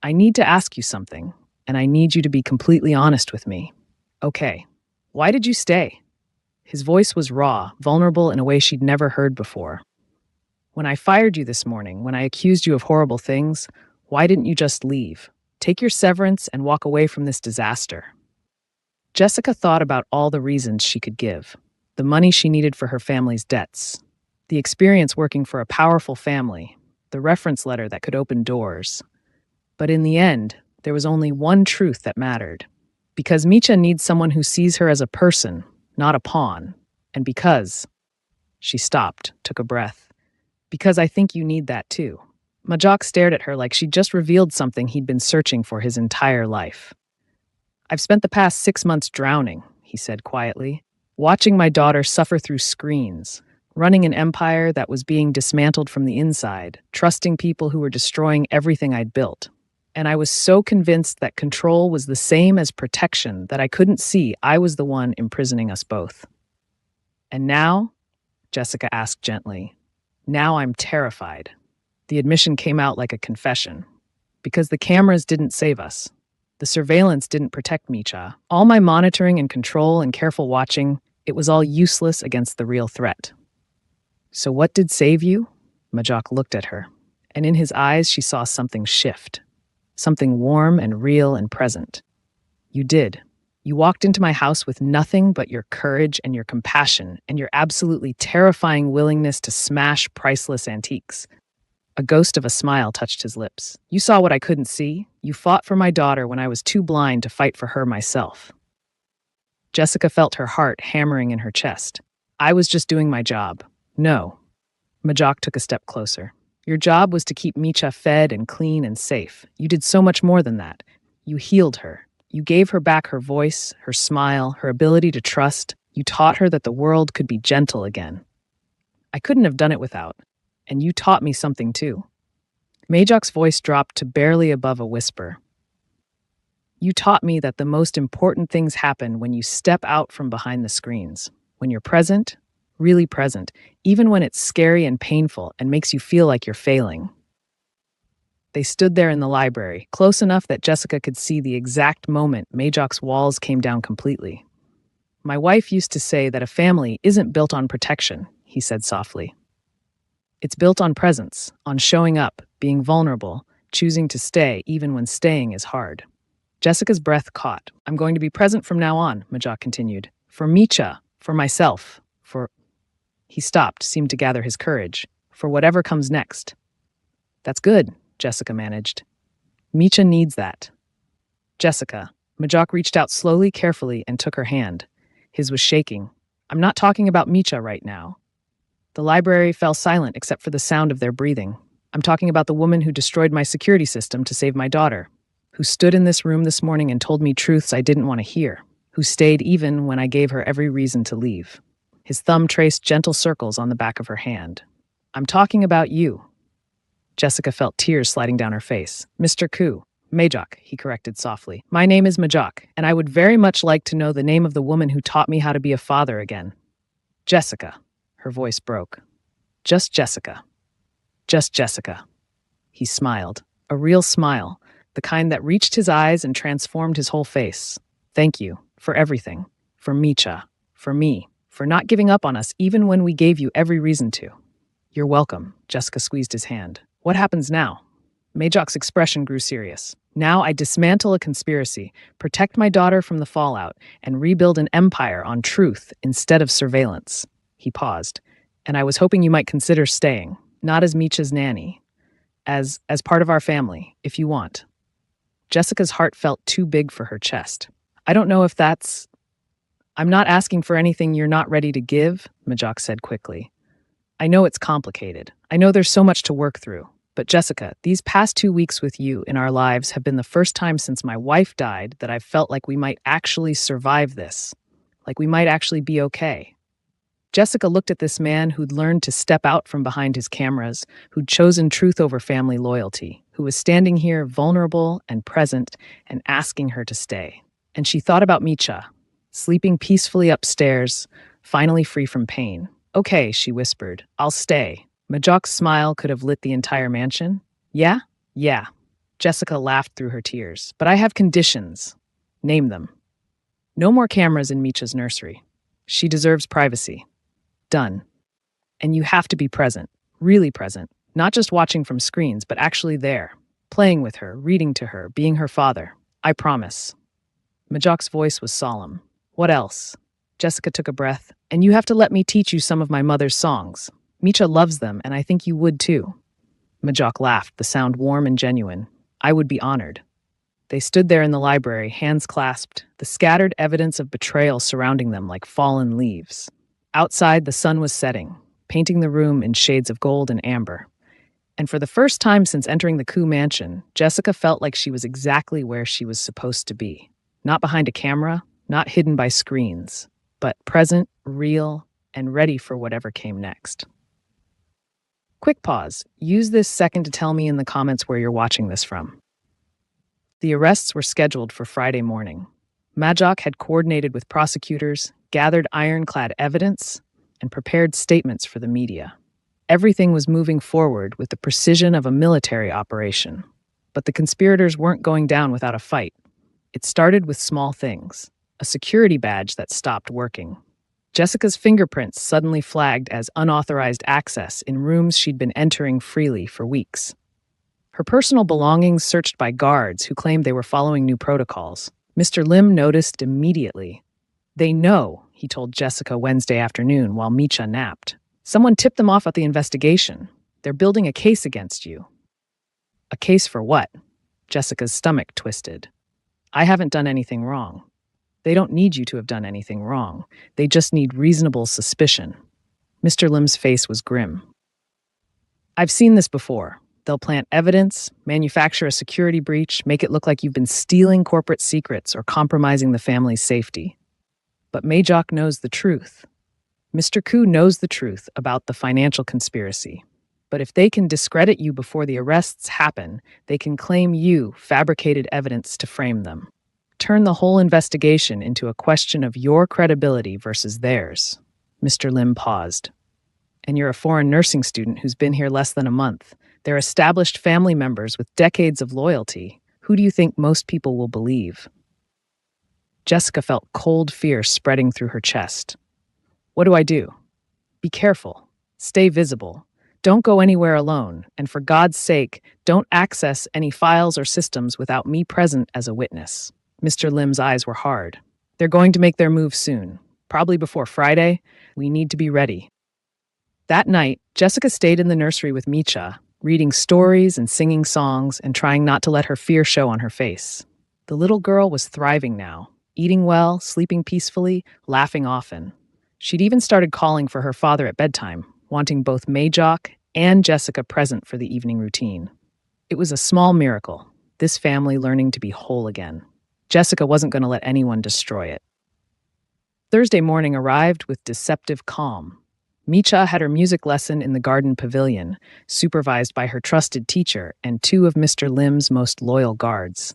I need to ask you something, and I need you to be completely honest with me. Okay, why did you stay? His voice was raw, vulnerable in a way she'd never heard before. When I fired you this morning, when I accused you of horrible things, why didn't you just leave? Take your severance and walk away from this disaster. Jessica thought about all the reasons she could give. The money she needed for her family's debts. The experience working for a powerful family. The reference letter that could open doors. But in the end, there was only one truth that mattered. Because Micha needs someone who sees her as a person, not a pawn. And because... She stopped, took a breath. Because I think you need that too. Majok stared at her like she'd just revealed something he'd been searching for his entire life. I've spent the past 6 months drowning, he said quietly, watching my daughter suffer through screens, running an empire that was being dismantled from the inside, trusting people who were destroying everything I'd built. And I was so convinced that control was the same as protection that I couldn't see I was the one imprisoning us both. And now, Jessica asked gently, now I'm terrified. The admission came out like a confession. Because the cameras didn't save us. The surveillance didn't protect Micha. All my monitoring and control and careful watching, it was all useless against the real threat. So what did save you? Majok looked at her, and in his eyes she saw something shift. Something warm and real and present. You did. You walked into my house with nothing but your courage and your compassion and your absolutely terrifying willingness to smash priceless antiques. A ghost of a smile touched his lips. You saw what I couldn't see. You fought for my daughter when I was too blind to fight for her myself. Jessica felt her heart hammering in her chest. I was just doing my job. No. Majok took a step closer. Your job was to keep Micha fed and clean and safe. You did so much more than that. You healed her. You gave her back her voice, her smile, her ability to trust. You taught her that the world could be gentle again. I couldn't have done it without. And you taught me something too. Majok's voice dropped to barely above a whisper. You taught me that the most important things happen when you step out from behind the screens. When you're present, really present, even when it's scary and painful and makes you feel like you're failing. They stood there in the library, close enough that Jessica could see the exact moment Majok's walls came down completely. My wife used to say that a family isn't built on protection, he said softly. It's built on presence, on showing up, being vulnerable, choosing to stay even when staying is hard. Jessica's breath caught. I'm going to be present from now on, Majok continued. For Micha, for myself, for... He stopped, seemed to gather his courage. For whatever comes next. That's good, Jessica managed. Micha needs that. Jessica. Majok reached out slowly, carefully, and took her hand. His was shaking. I'm not talking about Micha right now. The library fell silent except for the sound of their breathing. I'm talking about the woman who destroyed my security system to save my daughter, who stood in this room this morning and told me truths I didn't want to hear, who stayed even when I gave her every reason to leave. His thumb traced gentle circles on the back of her hand. I'm talking about you. Jessica felt tears sliding down her face. Mr. Koo. Majok, he corrected softly. My name is Majok, and I would very much like to know the name of the woman who taught me how to be a father again. Jessica. Her voice broke. Just Jessica. Just Jessica. He smiled. A real smile, the kind that reached his eyes and transformed his whole face. Thank you for everything. For Micha. For me. For not giving up on us even when we gave you every reason to. You're welcome. Jessica squeezed his hand. What happens now? Majok's expression grew serious. Now I dismantle a conspiracy, protect my daughter from the fallout, and rebuild an empire on truth instead of surveillance. He paused. And I was hoping you might consider staying, not as Micha's nanny, as part of our family, if you want. Jessica's heart felt too big for her chest. I don't know if that's... I'm not asking for anything you're not ready to give, Majok said quickly. I know it's complicated. I know there's so much to work through. But Jessica, these past 2 weeks with you in our lives have been the first time since my wife died that I've felt like we might actually survive this. Like we might actually be okay. Jessica looked at this man who'd learned to step out from behind his cameras, who'd chosen truth over family loyalty, who was standing here vulnerable and present and asking her to stay. And she thought about Micha, sleeping peacefully upstairs, finally free from pain. Okay, she whispered, I'll stay. Majok's smile could have lit the entire mansion. Yeah? Yeah. Jessica laughed through her tears. But I have conditions. Name them. No more cameras in Micha's nursery. She deserves privacy. Done. And you have to be present. Really present. Not just watching from screens, but actually there. Playing with her, reading to her, being her father. I promise. Majok's voice was solemn. What else? Jessica took a breath. And you have to let me teach you some of my mother's songs. Micha loves them, and I think you would too. Majok laughed, the sound warm and genuine. I would be honored. They stood there in the library, hands clasped, the scattered evidence of betrayal surrounding them like fallen leaves. Outside, the sun was setting, painting the room in shades of gold and amber. And for the first time since entering the Koo mansion, Jessica felt like she was exactly where she was supposed to be. Not behind a camera, not hidden by screens, but present, real, and ready for whatever came next. Quick pause. Use this second to tell me in the comments where you're watching this from. The arrests were scheduled for Friday morning. Majok had coordinated with prosecutors, gathered ironclad evidence, and prepared statements for the media. Everything was moving forward with the precision of a military operation. But the conspirators weren't going down without a fight. It started with small things. A security badge that stopped working. Jessica's fingerprints suddenly flagged as unauthorized access in rooms she'd been entering freely for weeks. Her personal belongings searched by guards who claimed they were following new protocols. Mr. Lim noticed immediately. They know, he told Jessica Wednesday afternoon while Micha napped. Someone tipped them off at the investigation. They're building a case against you. A case for what? Jessica's stomach twisted. I haven't done anything wrong. They don't need you to have done anything wrong. They just need reasonable suspicion. Mr. Lim's face was grim. I've seen this before. They'll plant evidence, manufacture a security breach, make it look like you've been stealing corporate secrets or compromising the family's safety. But Majok knows the truth. Mr. Koo knows the truth about the financial conspiracy. But if they can discredit you before the arrests happen, they can claim you fabricated evidence to frame them. Turn the whole investigation into a question of your credibility versus theirs. Mr. Lim paused. And you're a foreign nursing student who's been here less than a month. They're established family members with decades of loyalty. Who do you think most people will believe? Jessica felt cold fear spreading through her chest. What do I do? Be careful. Stay visible. Don't go anywhere alone. And for God's sake, don't access any files or systems without me present as a witness. Mr. Lim's eyes were hard. They're going to make their move soon. Probably before Friday. We need to be ready. That night, Jessica stayed in the nursery with Micha, reading stories and singing songs and trying not to let her fear show on her face. The little girl was thriving now, eating well, sleeping peacefully, laughing often. She'd even started calling for her father at bedtime, wanting both Majock and Jessica present for the evening routine. It was a small miracle, this family learning to be whole again. Jessica wasn't going to let anyone destroy it. Thursday morning arrived with deceptive calm. Micha had her music lesson in the garden pavilion, supervised by her trusted teacher and two of Mr. Lim's most loyal guards.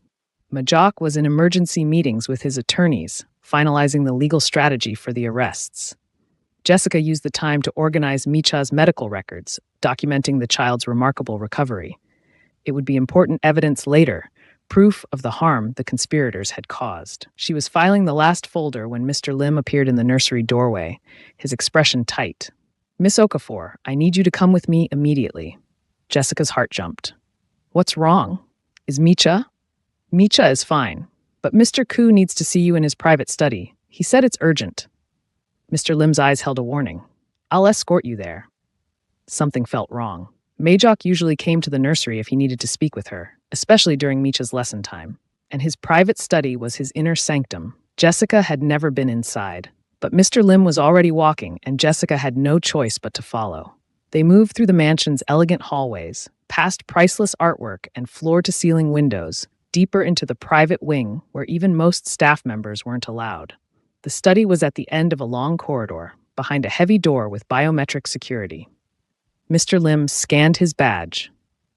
Majok was in emergency meetings with his attorneys, finalizing the legal strategy for the arrests. Jessica used the time to organize Micha's medical records, documenting the child's remarkable recovery. It would be important evidence later, proof of the harm the conspirators had caused. She was filing the last folder when Mr. Lim appeared in the nursery doorway, his expression tight. "Miss Okafor, I need you to come with me immediately." Jessica's heart jumped. "What's wrong? Is Micha?" "Micha is fine, but Mr. Koo needs to see you in his private study. He said it's urgent." Mr. Lim's eyes held a warning. "I'll escort you there." Something felt wrong. Majok usually came to the nursery if he needed to speak with her, especially during Micha's lesson time. And his private study was his inner sanctum. Jessica had never been inside. But Mr. Lim was already walking, and Jessica had no choice but to follow. They moved through the mansion's elegant hallways, past priceless artwork and floor-to-ceiling windows, deeper into the private wing where even most staff members weren't allowed. The study was at the end of a long corridor, behind a heavy door with biometric security. Mr. Lim scanned his badge.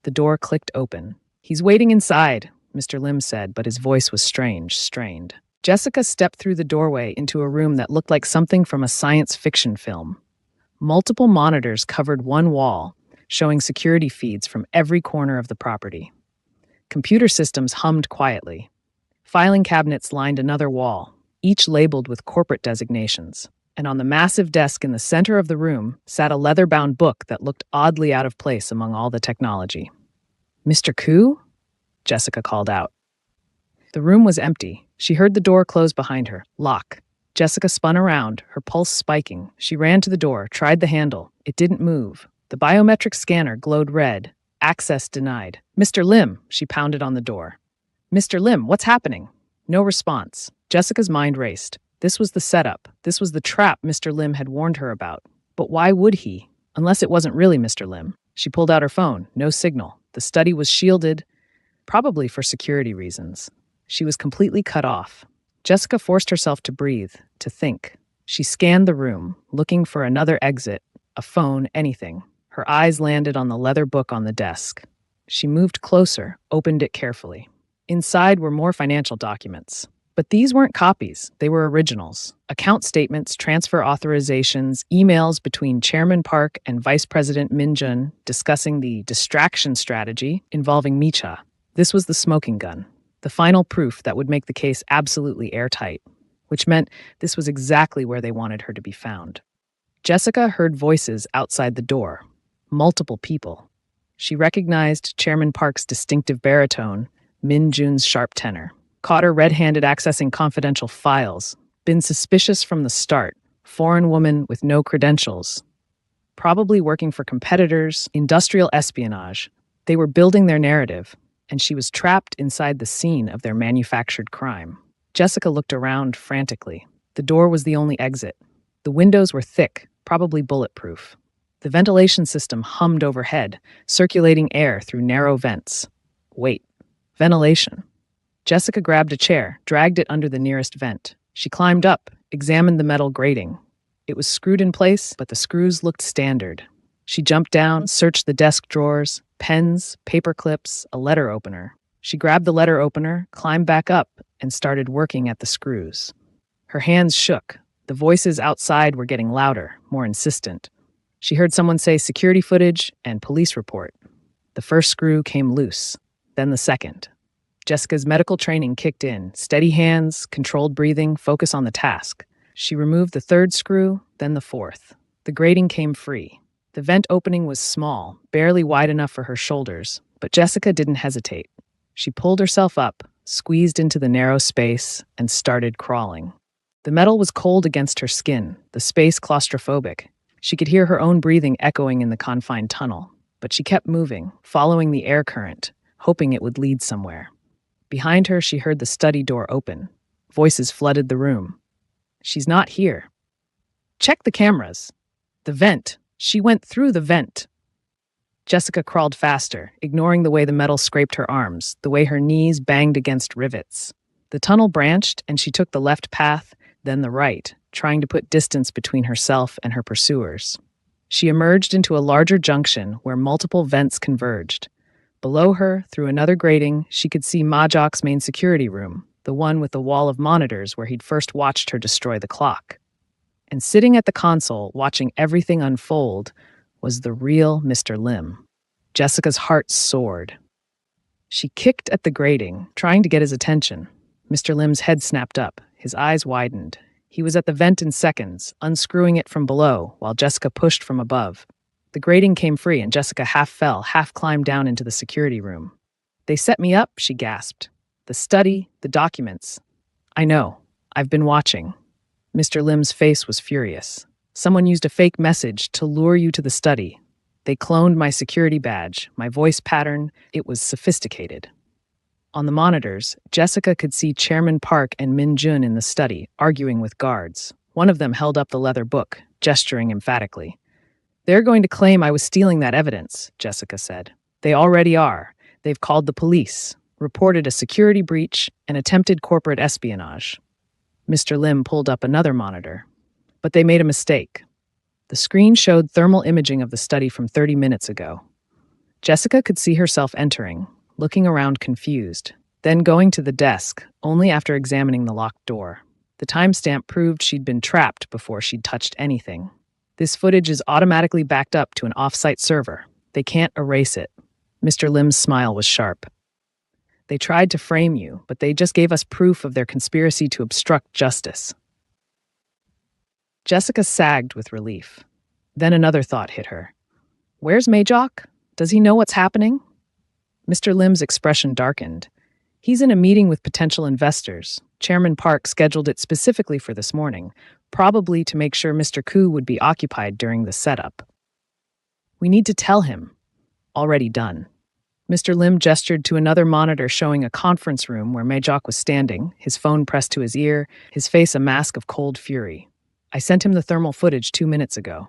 The door clicked open. "He's waiting inside," Mr. Lim said, but his voice was strained. Jessica stepped through the doorway into a room that looked like something from a science fiction film. Multiple monitors covered one wall, showing security feeds from every corner of the property. Computer systems hummed quietly. Filing cabinets lined another wall, each labeled with corporate designations. And on the massive desk in the center of the room sat a leather-bound book that looked oddly out of place among all the technology. "Mr. Koo?" Jessica called out. The room was empty. She heard the door close behind her. Lock. Jessica spun around, her pulse spiking. She ran to the door, tried the handle. It didn't move. The biometric scanner glowed red. Access denied. "Mr. Lim," she pounded on the door. "Mr. Lim, what's happening?" No response. Jessica's mind raced. This was the setup. This was the trap Mr. Lim had warned her about. But why would he? Unless it wasn't really Mr. Lim. She pulled out her phone. No signal. The study was shielded, probably for security reasons. She was completely cut off. Jessica forced herself to breathe, to think. She scanned the room, looking for another exit, a phone, anything. Her eyes landed on the leather book on the desk. She moved closer, opened it carefully. Inside were more financial documents. But these weren't copies, they were originals. Account statements, transfer authorizations, emails between Chairman Park and Vice President Minjun discussing the distraction strategy involving Micha. This was the smoking gun, the final proof that would make the case absolutely airtight, which meant this was exactly where they wanted her to be found. Jessica heard voices outside the door, multiple people. She recognized Chairman Park's distinctive baritone, Min Jun's sharp tenor. Caught her red-handed accessing confidential files. Been suspicious from the start. Foreign woman with no credentials. Probably working for competitors, industrial espionage. They were building their narrative, and she was trapped inside the scene of their manufactured crime. Jessica looked around frantically. The door was the only exit. The windows were thick, probably bulletproof. The ventilation system hummed overhead, circulating air through narrow vents. Wait, ventilation. Jessica grabbed a chair, dragged it under the nearest vent. She climbed up, examined the metal grating. It was screwed in place, but the screws looked standard. She jumped down, searched the desk drawers, pens, paper clips, a letter opener. She grabbed the letter opener, climbed back up, and started working at the screws. Her hands shook. The voices outside were getting louder, more insistent. She heard someone say security footage and police report. The first screw came loose, then the second. Jessica's medical training kicked in. Steady hands, controlled breathing, focus on the task. She removed the third screw, then the fourth. The grating came free. The vent opening was small, barely wide enough for her shoulders, but Jessica didn't hesitate. She pulled herself up, squeezed into the narrow space, and started crawling. The metal was cold against her skin, the space claustrophobic. She could hear her own breathing echoing in the confined tunnel. But she kept moving, following the air current, hoping it would lead somewhere. Behind her, she heard the study door open. Voices flooded the room. She's not here. Check the cameras. The vent. She went through the vent. Jessica crawled faster, ignoring the way the metal scraped her arms, the way her knees banged against rivets. The tunnel branched, and she took the left path, then the right, trying to put distance between herself and her pursuers. She emerged into a larger junction where multiple vents converged. Below her, through another grating, she could see Majok's main security room, the one with the wall of monitors where he'd first watched her destroy the clock. And sitting at the console, watching everything unfold, was the real Mr. Lim. Jessica's heart soared. She kicked at the grating, trying to get his attention. Mr. Lim's head snapped up, his eyes widened. He was at the vent in seconds, unscrewing it from below, while Jessica pushed from above. The grating came free, and Jessica half fell, half climbed down into the security room. They set me up, she gasped. The study, the documents. I know. I've been watching. Mr. Lim's face was furious. Someone used a fake message to lure you to the study. They cloned my security badge, my voice pattern. It was sophisticated. On the monitors, Jessica could see Chairman Park and Min Jun in the study, arguing with guards. One of them held up the leather book, gesturing emphatically. They're going to claim I was stealing that evidence, Jessica said. They already are. They've called the police, reported a security breach, and attempted corporate espionage. Mr. Lim pulled up another monitor. But they made a mistake. The screen showed thermal imaging of the study from 30 minutes ago. Jessica could see herself entering, looking around confused, then going to the desk, only after examining the locked door. The timestamp proved she'd been trapped before she'd touched anything. This footage is automatically backed up to an off-site server. They can't erase it. Mr. Lim's smile was sharp. They tried to frame you, but they just gave us proof of their conspiracy to obstruct justice. Jessica sagged with relief. Then another thought hit her. Where's Majok? Does he know what's happening? Mr. Lim's expression darkened. He's in a meeting with potential investors. Chairman Park scheduled it specifically for this morning, probably to make sure Mr. Koo would be occupied during the setup. We need to tell him. Already done. Mr. Lim gestured to another monitor showing a conference room where Majok was standing, his phone pressed to his ear, his face a mask of cold fury. I sent him the thermal footage 2 minutes ago.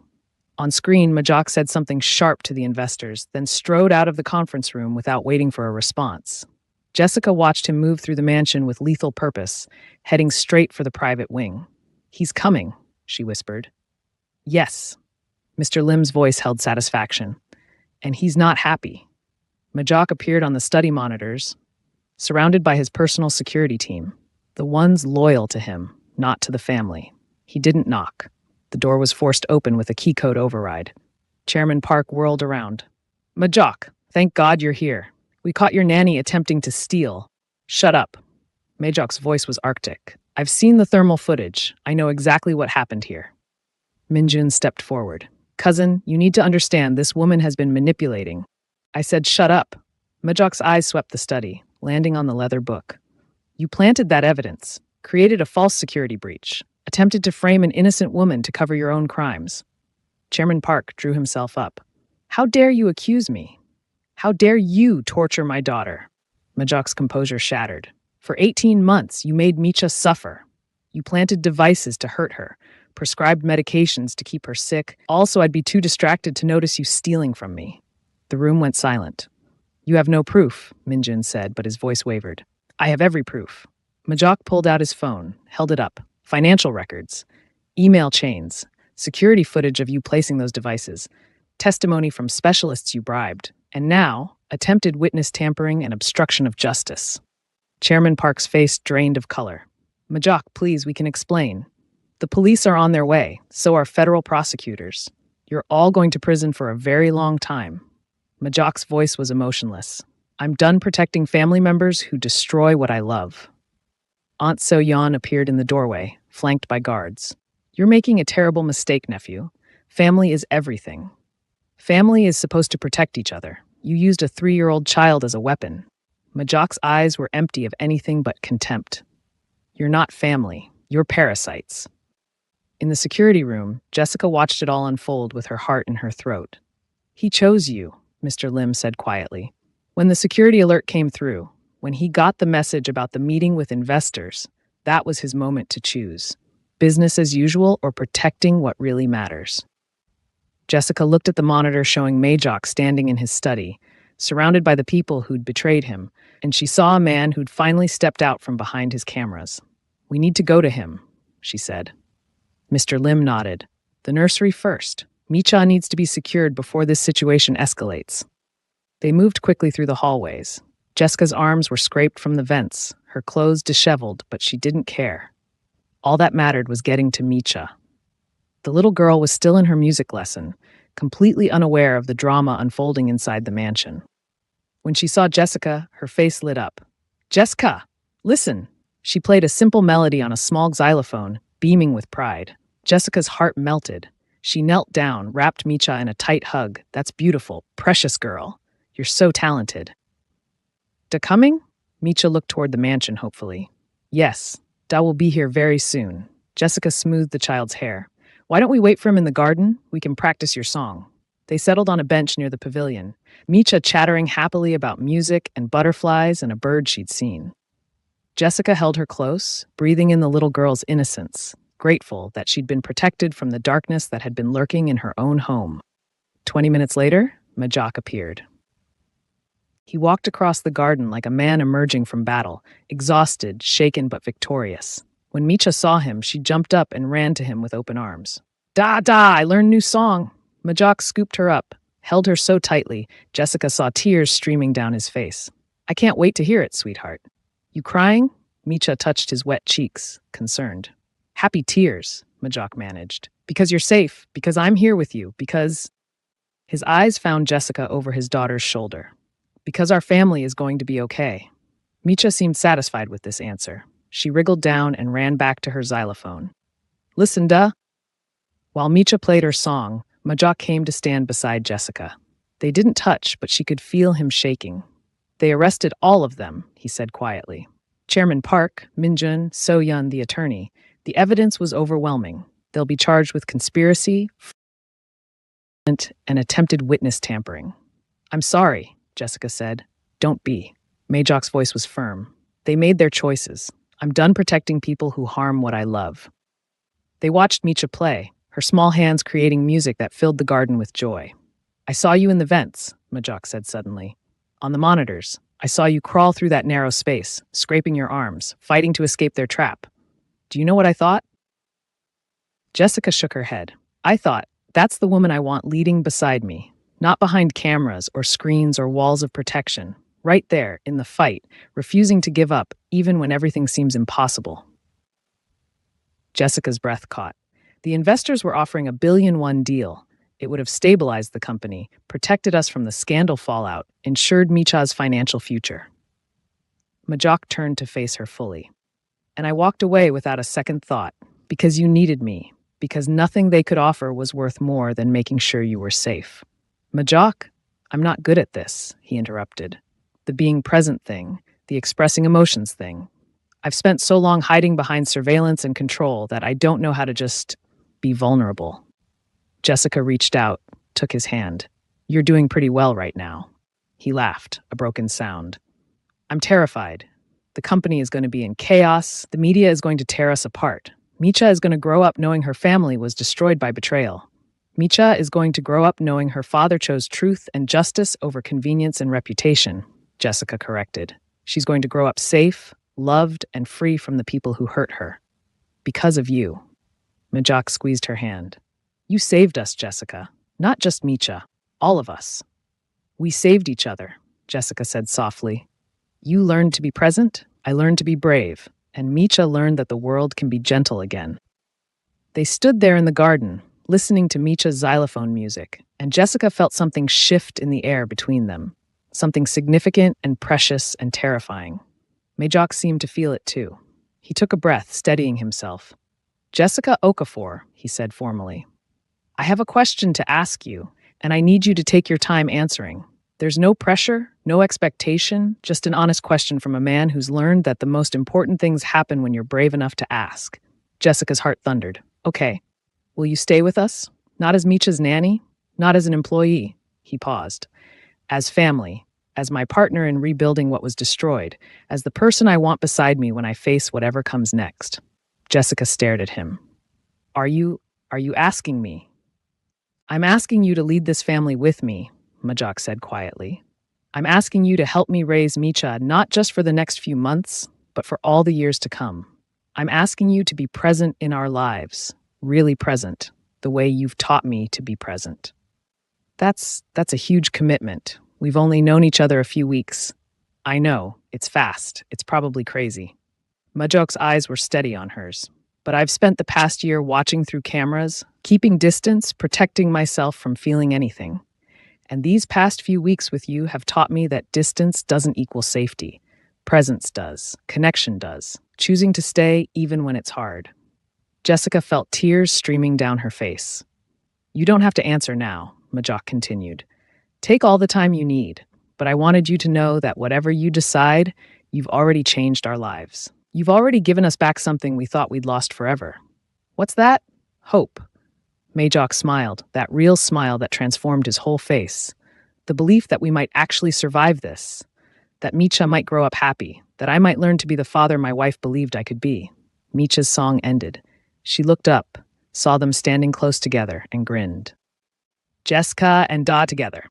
On screen, Majok said something sharp to the investors, then strode out of the conference room without waiting for a response. Jessica watched him move through the mansion with lethal purpose, heading straight for the private wing. He's coming, she whispered. Yes. Mr. Lim's voice held satisfaction. And he's not happy. Majok appeared on the study monitors, surrounded by his personal security team, the ones loyal to him, not to the family. He didn't knock. The door was forced open with a key code override. Chairman Park whirled around. Majok, thank God you're here. We caught your nanny attempting to steal. Shut up. Majok's voice was arctic. I've seen the thermal footage. I know exactly what happened here. Minjun stepped forward. Cousin, you need to understand this woman has been manipulating. I said shut up. Majok's eyes swept the study, landing on the leather book. You planted that evidence, created a false security breach, attempted to frame an innocent woman to cover your own crimes. Chairman Park drew himself up. How dare you accuse me? How dare you torture my daughter? Majok's composure shattered. For 18 months, you made Micha suffer. You planted devices to hurt her, prescribed medications to keep her sick. Also, I'd be too distracted to notice you stealing from me. The room went silent. You have no proof, Minjun said, but his voice wavered. I have every proof. Majok pulled out his phone, held it up. Financial records, email chains, security footage of you placing those devices, testimony from specialists you bribed, and now, attempted witness tampering and obstruction of justice. Chairman Park's face drained of color. Majok, please, we can explain. The police are on their way, so are federal prosecutors. You're all going to prison for a very long time. Majok's voice was emotionless. I'm done protecting family members who destroy what I love. Aunt So-yeon appeared in the doorway, flanked by guards. You're making a terrible mistake, nephew. Family is everything. Family is supposed to protect each other. You used a 3-year-old child as a weapon. Majok's eyes were empty of anything but contempt. You're not family. You're parasites. In the security room, Jessica watched it all unfold with her heart in her throat. He chose you, Mr. Lim said quietly. When the security alert came through, when he got the message about the meeting with investors, that was his moment to choose. Business as usual or protecting what really matters. Jessica looked at the monitor showing Majok standing in his study, surrounded by the people who'd betrayed him, and she saw a man who'd finally stepped out from behind his cameras. "We need to go to him," she said. Mr. Lim nodded. "The nursery first. Micha needs to be secured before this situation escalates." They moved quickly through the hallways. Jessica's arms were scraped from the vents, her clothes disheveled, but she didn't care. All that mattered was getting to Micha. The little girl was still in her music lesson, completely unaware of the drama unfolding inside the mansion. When she saw Jessica, her face lit up. "Jessica, listen!" She played a simple melody on a small xylophone, beaming with pride. Jessica's heart melted. She knelt down, wrapped Micha in a tight hug. "That's beautiful, precious girl. You're so talented." "Da coming?" Micha looked toward the mansion hopefully. "Yes, Daugh will be here very soon." Jessica smoothed the child's hair. "Why don't we wait for him in the garden? We can practice your song." They settled on a bench near the pavilion, Micha chattering happily about music and butterflies and a bird she'd seen. Jessica held her close, breathing in the little girl's innocence, grateful that she'd been protected from the darkness that had been lurking in her own home. 20 minutes later, Majok appeared. He walked across the garden like a man emerging from battle, exhausted, shaken but victorious. When Micha saw him, she jumped up and ran to him with open arms. "Da, I learned new song." Majok scooped her up, held her so tightly, Jessica saw tears streaming down his face. "I can't wait to hear it, sweetheart." "You crying?" Micha touched his wet cheeks, concerned. "Happy tears," Majok managed. "Because you're safe, because I'm here with you, because—" His eyes found Jessica over his daughter's shoulder. "Because our family is going to be okay." Micha seemed satisfied with this answer. She wriggled down and ran back to her xylophone. "Listen, Daugh." While Micha played her song, Majok came to stand beside Jessica. They didn't touch, but she could feel him shaking. "They arrested all of them," he said quietly. "Chairman Park, Minjun, So-yun, the attorney. The evidence was overwhelming. They'll be charged with conspiracy and attempted witness tampering." "I'm sorry," Jessica said. "Don't be." Majok's voice was firm. "They made their choices. I'm done protecting people who harm what I love." They watched Micha play, her small hands creating music that filled the garden with joy. "I saw you in the vents," Majok said suddenly. "On the monitors. I saw you crawl through that narrow space, scraping your arms, fighting to escape their trap. Do you know what I thought?" Jessica shook her head. "I thought, that's the woman I want leading beside me, not behind cameras or screens or walls of protection, right there in the fight, refusing to give up even when everything seems impossible." Jessica's breath caught. The investors were offering a $1 billion deal. It would have stabilized the company, protected us from the scandal fallout, ensured Micha's financial future. Majok turned to face her fully. "And I walked away without a second thought, because you needed me, because nothing they could offer was worth more than making sure you were safe." "Majok, I'm not good at this," he interrupted. "The being present thing, the expressing emotions thing. I've spent so long hiding behind surveillance and control that I don't know how to just be vulnerable." Jessica reached out, took his hand. "You're doing pretty well right now." He laughed, a broken sound. "I'm terrified. The company is going to be in chaos. The media is going to tear us apart. Micha is going to grow up knowing her family was destroyed by betrayal. Micha is going to grow up knowing her father chose truth and justice over convenience and reputation," Jessica corrected. "She's going to grow up safe, loved, and free from the people who hurt her. Because of you." Majok squeezed her hand. "You saved us, Jessica. Not just Micha. All of us." "We saved each other," Jessica said softly. "You learned to be present, I learned to be brave, and Micha learned that the world can be gentle again." They stood there in the garden, listening to Micha's xylophone music, and Jessica felt something shift in the air between them, something significant and precious and terrifying. Majok seemed to feel it too. He took a breath, steadying himself. "Jessica Okafor," he said formally. "I have a question to ask you, and I need you to take your time answering. There's no pressure, no expectation, just an honest question from a man who's learned that the most important things happen when you're brave enough to ask." Jessica's heart thundered. "Okay. Will you stay with us? Not as Micha's nanny? Not as an employee?" He paused. As family, as my partner in rebuilding what was destroyed, as the person I want beside me when I face whatever comes next. Jessica stared at him. Are you asking me? I'm asking you to lead this family with me, Majok said quietly. I'm asking you to help me raise Micha not just for the next few months, but for all the years to come. I'm asking you to be present in our lives, really present, the way you've taught me to be present. That's a huge commitment. We've only known each other a few weeks. I know, it's fast, it's probably crazy. Majok's eyes were steady on hers. But I've spent the past year watching through cameras, keeping distance, protecting myself from feeling anything. And these past few weeks with you have taught me that distance doesn't equal safety. Presence does. Connection does. Choosing to stay even when it's hard. Jessica felt tears streaming down her face. You don't have to answer now, Majok continued. Take all the time you need, but I wanted you to know that whatever you decide, you've already changed our lives. You've already given us back something we thought we'd lost forever. What's that? Hope. Majok smiled, that real smile that transformed his whole face. The belief that we might actually survive this, that Micha might grow up happy, that I might learn to be the father my wife believed I could be. Micha's song ended. She looked up, saw them standing close together, and grinned. Jessica and Daugh together.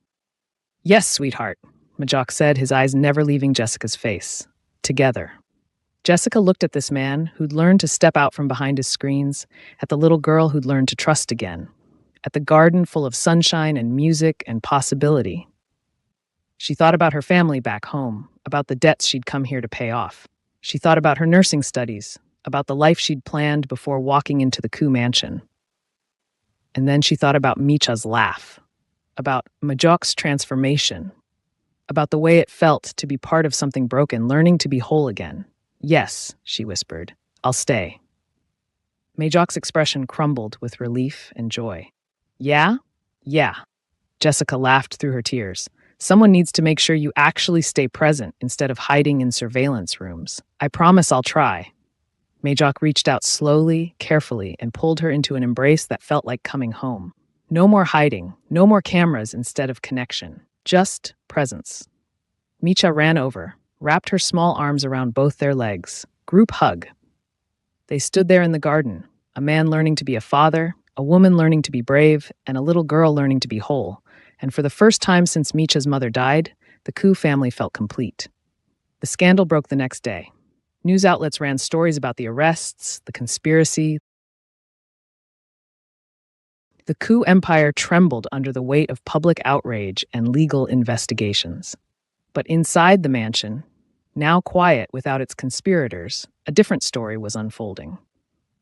Yes, sweetheart, Majok said, his eyes never leaving Jessica's face. Together. Jessica looked at this man who'd learned to step out from behind his screens, at the little girl who'd learned to trust again, at the garden full of sunshine and music and possibility. She thought about her family back home, about the debts she'd come here to pay off. She thought about her nursing studies, about the life she'd planned before walking into the Koo mansion. And then she thought about Micha's laugh, about Majok's transformation, about the way it felt to be part of something broken, learning to be whole again. Yes, she whispered, I'll stay. Majok's expression crumbled with relief and joy. Yeah? Yeah. Jessica laughed through her tears. Someone needs to make sure you actually stay present instead of hiding in surveillance rooms. I promise I'll try. Majok reached out slowly, carefully, and pulled her into an embrace that felt like coming home. No more hiding, no more cameras instead of connection. Just presence. Micha ran over, wrapped her small arms around both their legs. Group hug. They stood there in the garden, a man learning to be a father, a woman learning to be brave, and a little girl learning to be whole. And for the first time since Micha's mother died, the Koo family felt complete. The scandal broke the next day. News outlets ran stories about the arrests, the conspiracy. The Koo empire trembled under the weight of public outrage and legal investigations. But inside the mansion, now quiet without its conspirators, a different story was unfolding.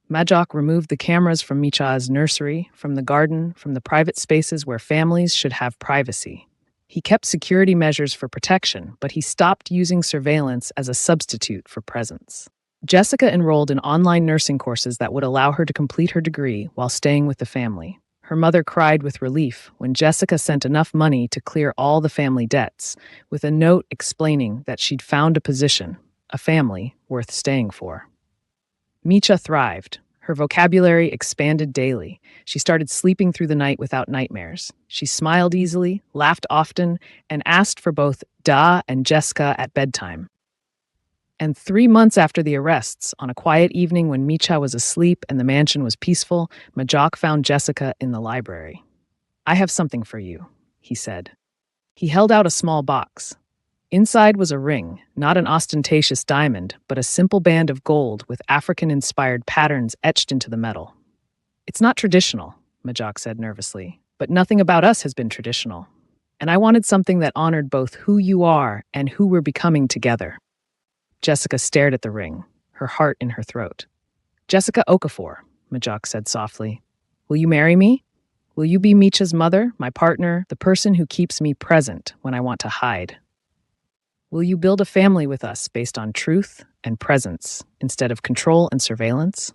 Majok removed the cameras from Micha's nursery, from the garden, from the private spaces where families should have privacy. He kept security measures for protection, but he stopped using surveillance as a substitute for presence. Jessica enrolled in online nursing courses that would allow her to complete her degree while staying with the family. Her mother cried with relief when Jessica sent enough money to clear all the family debts, with a note explaining that she'd found a position, a family, worth staying for. Micha thrived. Her vocabulary expanded daily. She started sleeping through the night without nightmares. She smiled easily, laughed often, and asked for both Daugh and Jessica at bedtime. And 3 months after the arrests, on a quiet evening when Micha was asleep and the mansion was peaceful, Majok found Jessica in the library. I have something for you, he said. He held out a small box. Inside was a ring, not an ostentatious diamond, but a simple band of gold with African-inspired patterns etched into the metal. It's not traditional, Majok said nervously, but nothing about us has been traditional. And I wanted something that honored both who you are and who we're becoming together. Jessica stared at the ring, her heart in her throat. Jessica Okafor, Majok said softly. Will you marry me? Will you be Micha's mother, my partner, the person who keeps me present when I want to hide? Will you build a family with us based on truth and presence instead of control and surveillance?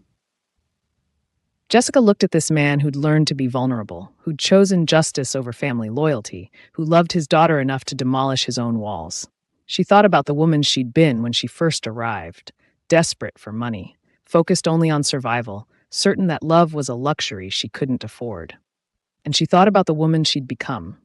Jessica looked at this man who'd learned to be vulnerable, who'd chosen justice over family loyalty, who loved his daughter enough to demolish his own walls. She thought about the woman she'd been when she first arrived, desperate for money, focused only on survival, certain that love was a luxury she couldn't afford. And she thought about the woman she'd become,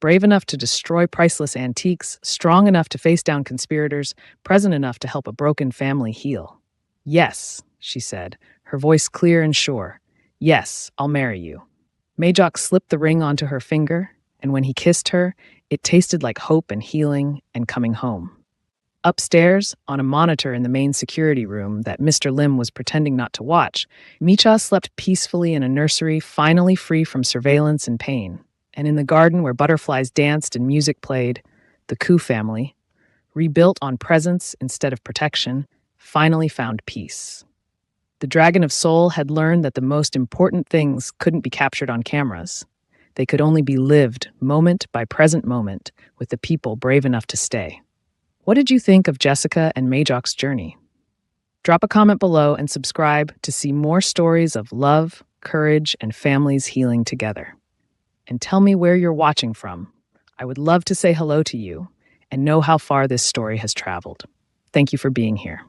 brave enough to destroy priceless antiques, strong enough to face down conspirators, present enough to help a broken family heal. Yes, she said, her voice clear and sure. Yes, I'll marry you. Majok slipped the ring onto her finger, and when he kissed her, it tasted like hope and healing and coming home. Upstairs, on a monitor in the main security room that Mr. Lim was pretending not to watch, Micha slept peacefully in a nursery, finally free from surveillance and pain. And in the garden where butterflies danced and music played, the Ku family, rebuilt on presence instead of protection, finally found peace. The Dragon of Soul had learned that the most important things couldn't be captured on cameras. They could only be lived moment by present moment with the people brave enough to stay. What did you think of Jessica and Majok's journey? Drop a comment below and subscribe to see more stories of love, courage, and families healing together. And tell me where you're watching from. I would love to say hello to you and know how far this story has traveled. Thank you for being here.